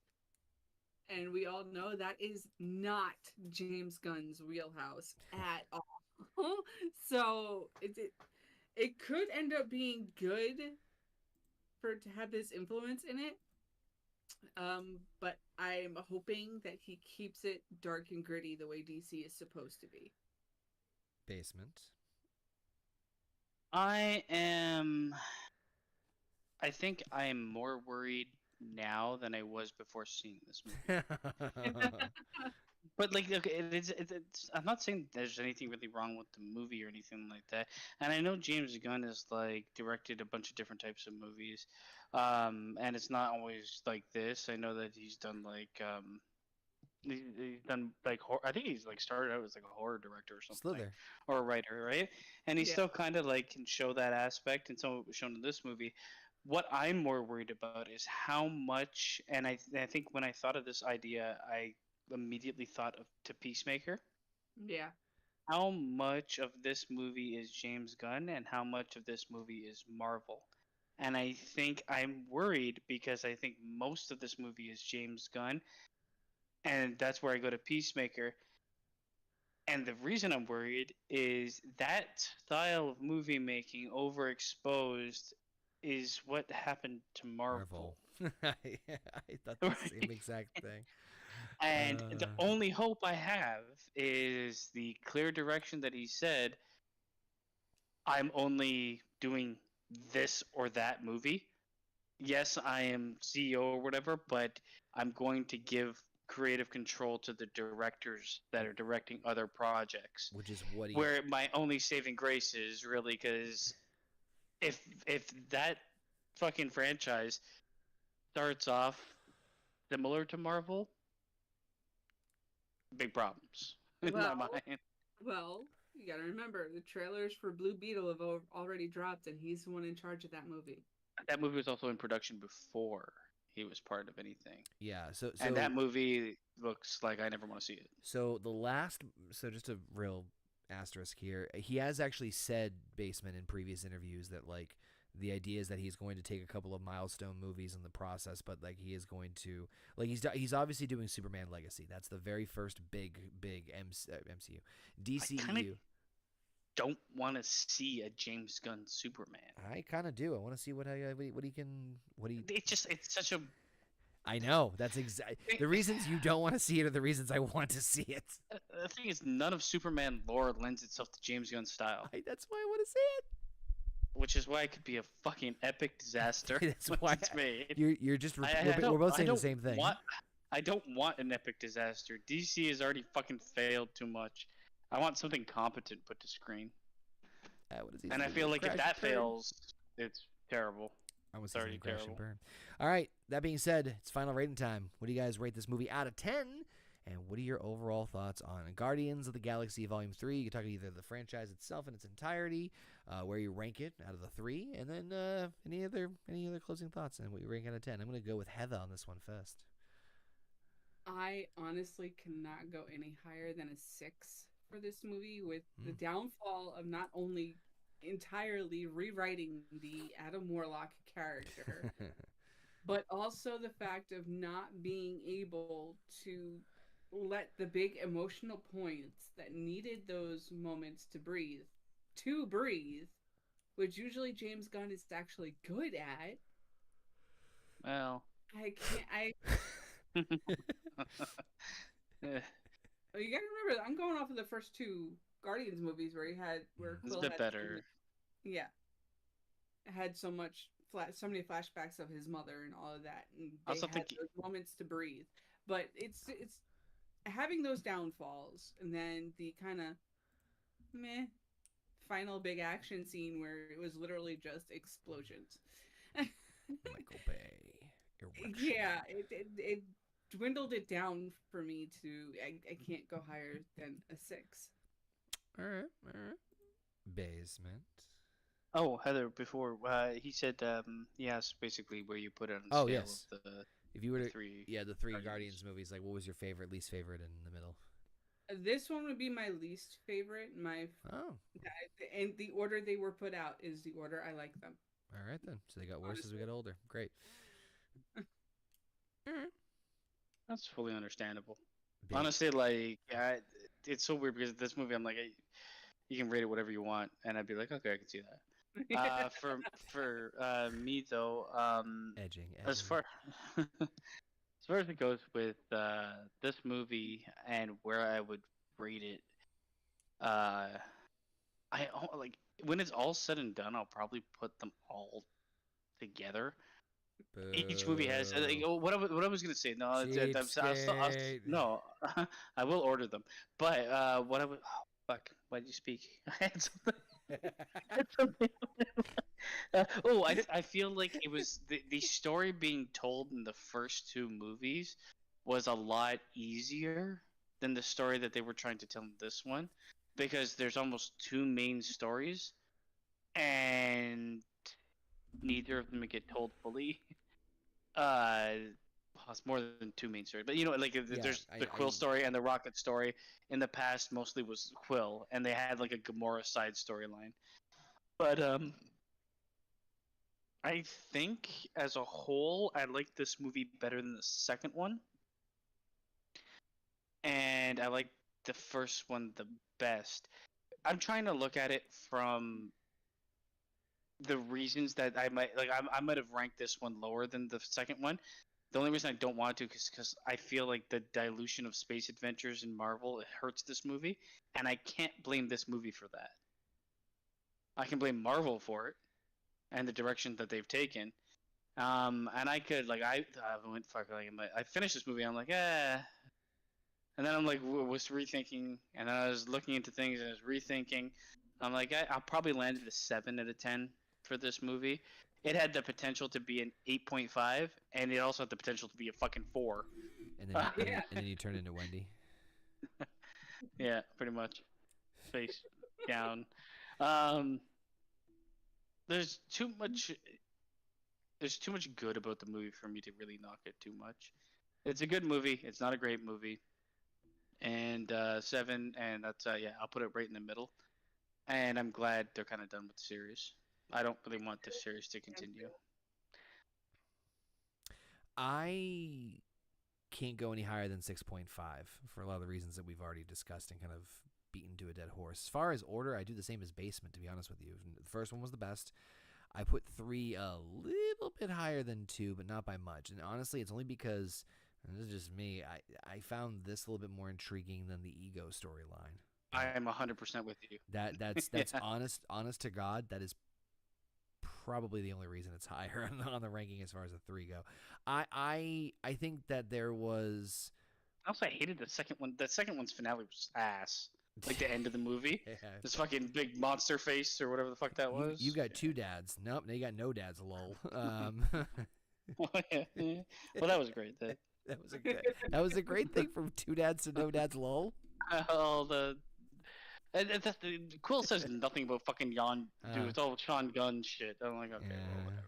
And we all know that is not James Gunn's wheelhouse at all. So it could end up being good to have this influence in it. But I'm hoping that he keeps it dark and gritty the way DC is supposed to be. Basement. I think I am more worried now than I was before seeing this movie. But like, okay, it's. I'm not saying there's anything really wrong with the movie or anything like that. And I know James Gunn has like directed a bunch of different types of movies, and it's not always like this. I know that he's done like he's done like I think he's like started out as like a horror director or something, Slither. Or a writer, right? And he still kind of like can show that aspect, and so it was shown in this movie. What I'm more worried about is how much, and I think when I thought of this idea, I immediately thought to Peacemaker. Yeah. How much of this movie is James Gunn and how much of this movie is Marvel? And I think I'm worried because I think most of this movie is James Gunn, and that's where I go to Peacemaker. And the reason I'm worried is that style of movie making overexposed is what happened to Marvel. I thought the same exact thing. And the only hope I have is the clear direction that he said, I'm only doing this or that movie. Yes, I am CEO or whatever, but I'm going to give creative control to the directors that are directing other projects. Which is what where my only saving grace is really, because if that fucking franchise starts off similar to Marvel, big problems in my mind. Well, you gotta remember, the trailers for Blue Beetle have already dropped, and he's the one in charge of that movie. That movie was also in production before he was part of anything. Yeah, so and that movie looks like I never want to see it. So just a real asterisk here. He has actually said, Basement, in previous interviews that like the idea is that he's going to take a couple of milestone movies in the process, but like he is going to like he's obviously doing Superman Legacy. That's the very first big MCU DCEU. don't want to see a James Gunn Superman. I kind of do. I want to see what he can. It's such a. I know that's the reasons you don't want to see it are the reasons I want to see it. The thing is, none of Superman lore lends itself to James Gunn's style. That's why I want to see it. Which is why it could be a fucking epic disaster. That's why it's made. You're just we're both saying the same thing. I don't want an epic disaster. DC has already fucking failed too much. I want something competent put to screen. And I feel like if that fails, it's terrible. I was already terrible. All right, that being said, it's final rating time. What do you guys rate this movie out of 10? And what are your overall thoughts on Guardians of the Galaxy Volume 3? You can talk either the franchise itself in its entirety, where you rank it out of the 3, and then any other closing thoughts and what you rank out of 10. I'm going to go with Heather on this one first. I honestly cannot go any higher than a 6 for this movie, with the downfall of not only entirely rewriting the Adam Warlock character, but also the fact of not being able to let the big emotional points that needed those moments to breathe, which usually James Gunn is actually good at. Well, You gotta remember, I'm going off of the first 2 Guardians movies where it's a bit better. Had so many flashbacks of his mother and all of that, and they also had those moments to breathe. But it's having those downfalls, and then the kind of meh final big action scene where it was literally just explosions. Michael Bay. Erection. Yeah, it dwindled it down for me to I can't go higher than a 6. All right. Basement. Oh, Heather, before he said he asked basically where you put it on the scale of the if you were to, the 3 Guardians. Guardians movies, like what was your favorite, least favorite in the middle? This one would be my least favorite. And the order they were put out is the order I like them. All right then. So they got worse as we got older. Great. That's fully understandable. Honestly, like it's so weird because this movie, I'm like, you can rate it whatever you want, and I'd be like, okay, I can see that. For me though, edging. As far as it goes with this movie and where I would rate it, I like when it's all said and done, I'll probably put them all together. Boo. Each movie has what I was gonna say. No, no, I will order them. But what I would fuck. Why did you speak? I had something. I feel like it was the story being told in the first 2 movies was a lot easier than the story that they were trying to tell in this one, because there's almost 2 main stories, and neither of them get told fully. It's more than 2 main stories, but there's the Quill story and the Rocket story. In the past, mostly was Quill, and they had like a Gamora side storyline. But I think as a whole, I like this movie better than the second one, and I like the first one the best. I'm trying to look at it from the reasons that I might have ranked this one lower than the second one. The only reason I don't want to is because I feel like the dilution of space adventures in Marvel, it hurts this movie, and I can't blame this movie for that. I can blame Marvel for it and the direction that they've taken. And I could I finished this movie. I'm like, and then I'm like was rethinking, and then I was looking into things and I was rethinking. I'm like, I'll probably land at a 7 out of 10 for this movie. It had the potential to be an 8.5, and it also had the potential to be a fucking 4. And then you turn into Wendy. Yeah, pretty much. Face down. There's too much good about the movie for me to really knock it too much. It's a good movie. It's not a great movie. And 7, and that's I'll put it right in the middle. And I'm glad they're kind of done with the series. I don't really want this series to continue. I can't go any higher than 6.5 for a lot of the reasons that we've already discussed and kind of beaten to a dead horse. As far as order, I do the same as Basement, to be honest with you. The first one was the best. I put 3 a little bit higher than 2, but not by much. And honestly, it's only because, and this is just me, I found this a little bit more intriguing than the Ego storyline. I am 100% with you. That's Yeah. honest to God, that is probably the only reason it's higher on the ranking as far as the 3 go. I think that there was... Also, I hated the second one. The second one's finale was ass. Like the end of the movie. Yeah. This fucking big monster face or whatever the fuck that was. You got 2 dads. Nope, now you got no dads, lol. Oh, yeah. Well, that was great. That was a great thing from 2 dads to no dads, lol. All the Quill says nothing about fucking Yon. Dude, it's all Sean Gunn shit. I'm like, okay, well, whatever.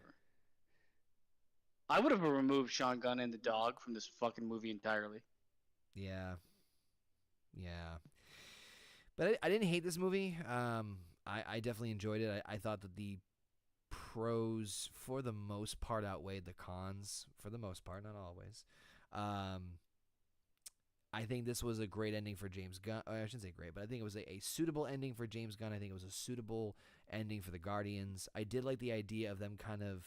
I would have removed Sean Gunn and the dog from this fucking movie entirely. Yeah. But I didn't hate this movie. I definitely enjoyed it. I thought that the pros, for the most part, outweighed the cons. For the most part, not always. I think this was a great ending for James Gunn. I shouldn't say great, but I think it was a suitable ending for James Gunn. I think it was a suitable ending for the Guardians. I did like the idea of them kind of...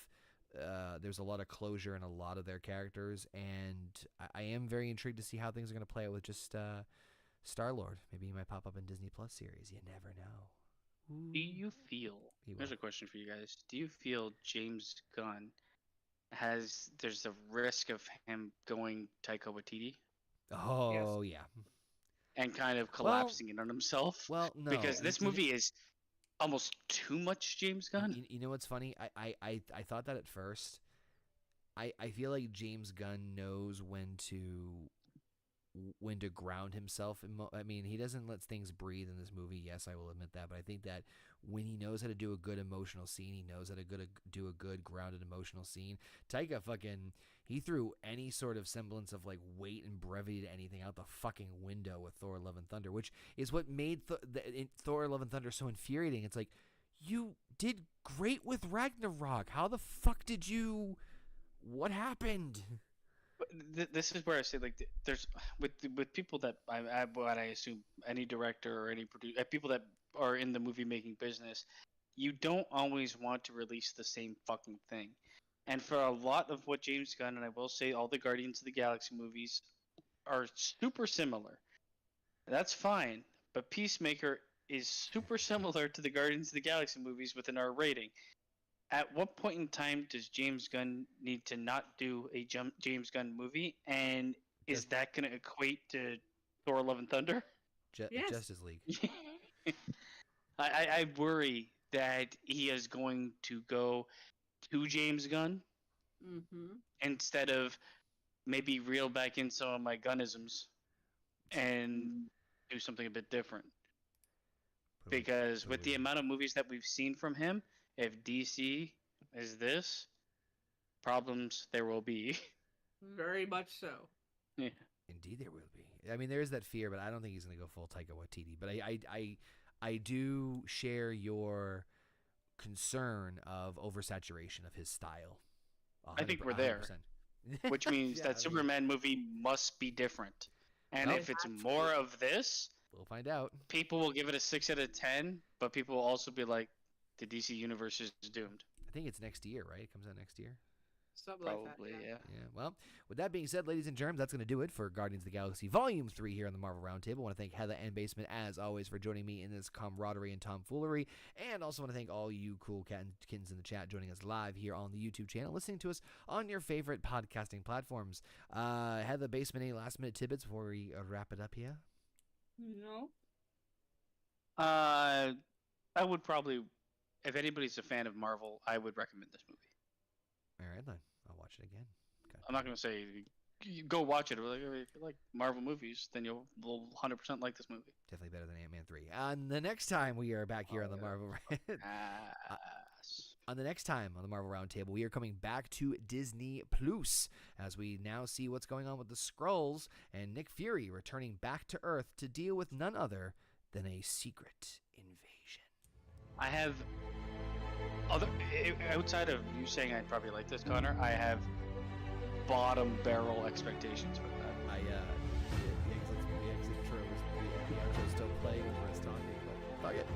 there's a lot of closure in a lot of their characters, and I am very intrigued to see how things are going to play out with just Star-Lord. Maybe he might pop up in Disney Plus series. You never know. Ooh. Do you feel... Here's a question for you guys. Do you feel James Gunn there's a risk of him going Taika Waititi? Oh, yes. Yeah. And kind of collapsing in on himself? Well, no. Because this movie is almost too much James Gunn. You know what's funny? I thought that at first. I feel like James Gunn knows when to ground himself. I mean, he doesn't let things breathe in this movie. Yes, I will admit that. But I think that when he knows how to do a good emotional scene, he knows how to do a good grounded emotional scene. Taika he threw any sort of semblance of like weight and brevity to anything out the fucking window with Thor: Love and Thunder, which is what made Thor: Love and Thunder so infuriating. It's like, you did great with Ragnarok. How the fuck did you... What happened? This is where I say, like, there's with people that I assume any director or any producer, people that are in the movie making business, you don't always want to release the same fucking thing. And for a lot of what James Gunn, and I will say all the Guardians of the Galaxy movies are super similar. That's fine, but Peacemaker is super similar to the Guardians of the Galaxy movies with an R rating. At what point in time does James Gunn need to not do a James Gunn movie? And is that going to equate to Thor: Love and Thunder? Yes. Justice League. I worry that he is going to go to James Gunn instead of maybe reel back in some of my Gunnisms and do something a bit different. Because with the amount of movies that we've seen from him, if DC is this, problems there will be. Very much so. Yeah. Indeed there will be. I mean, there is that fear, but I don't think he's going to go full Taika Waititi. But I do share your concern of oversaturation of his style. I think we're there. Which means that Superman movie must be different. And if it's more of this, we'll find out. People will give it a 6 out of 10, but people will also be like, the DC universe is doomed. I think it's next year, right? It comes out next year. Something Probably, like that. yeah. Well, with that being said, ladies and germs, that's going to do it for Guardians of the Galaxy Volume 3 here on the Marvel Roundtable. I want to thank Heather and Basement, as always, for joining me in this camaraderie and tomfoolery. And also want to thank all you cool kittens in the chat joining us live here on the YouTube channel, listening to us on your favorite podcasting platforms. Heather, Basement, any last-minute tidbits before we wrap it up here? No. I would probably, if anybody's a fan of Marvel, I would recommend this movie. All right, then. I'll watch it again. Okay. I'm not going to say you go watch it. If you like Marvel movies, then you'll 100% like this movie. Definitely better than Ant-Man 3. On the next time we are back here on the Marvel on the next time on the Marvel Roundtable, we are coming back to Disney Plus as we now see what's going on with the Skrulls and Nick Fury returning back to Earth to deal with none other than a secret invasion. I have outside of you saying I'd probably like this, Connor, I have bottom barrel expectations for that. The exit intro was the intro still playing over us talking, but fuck it.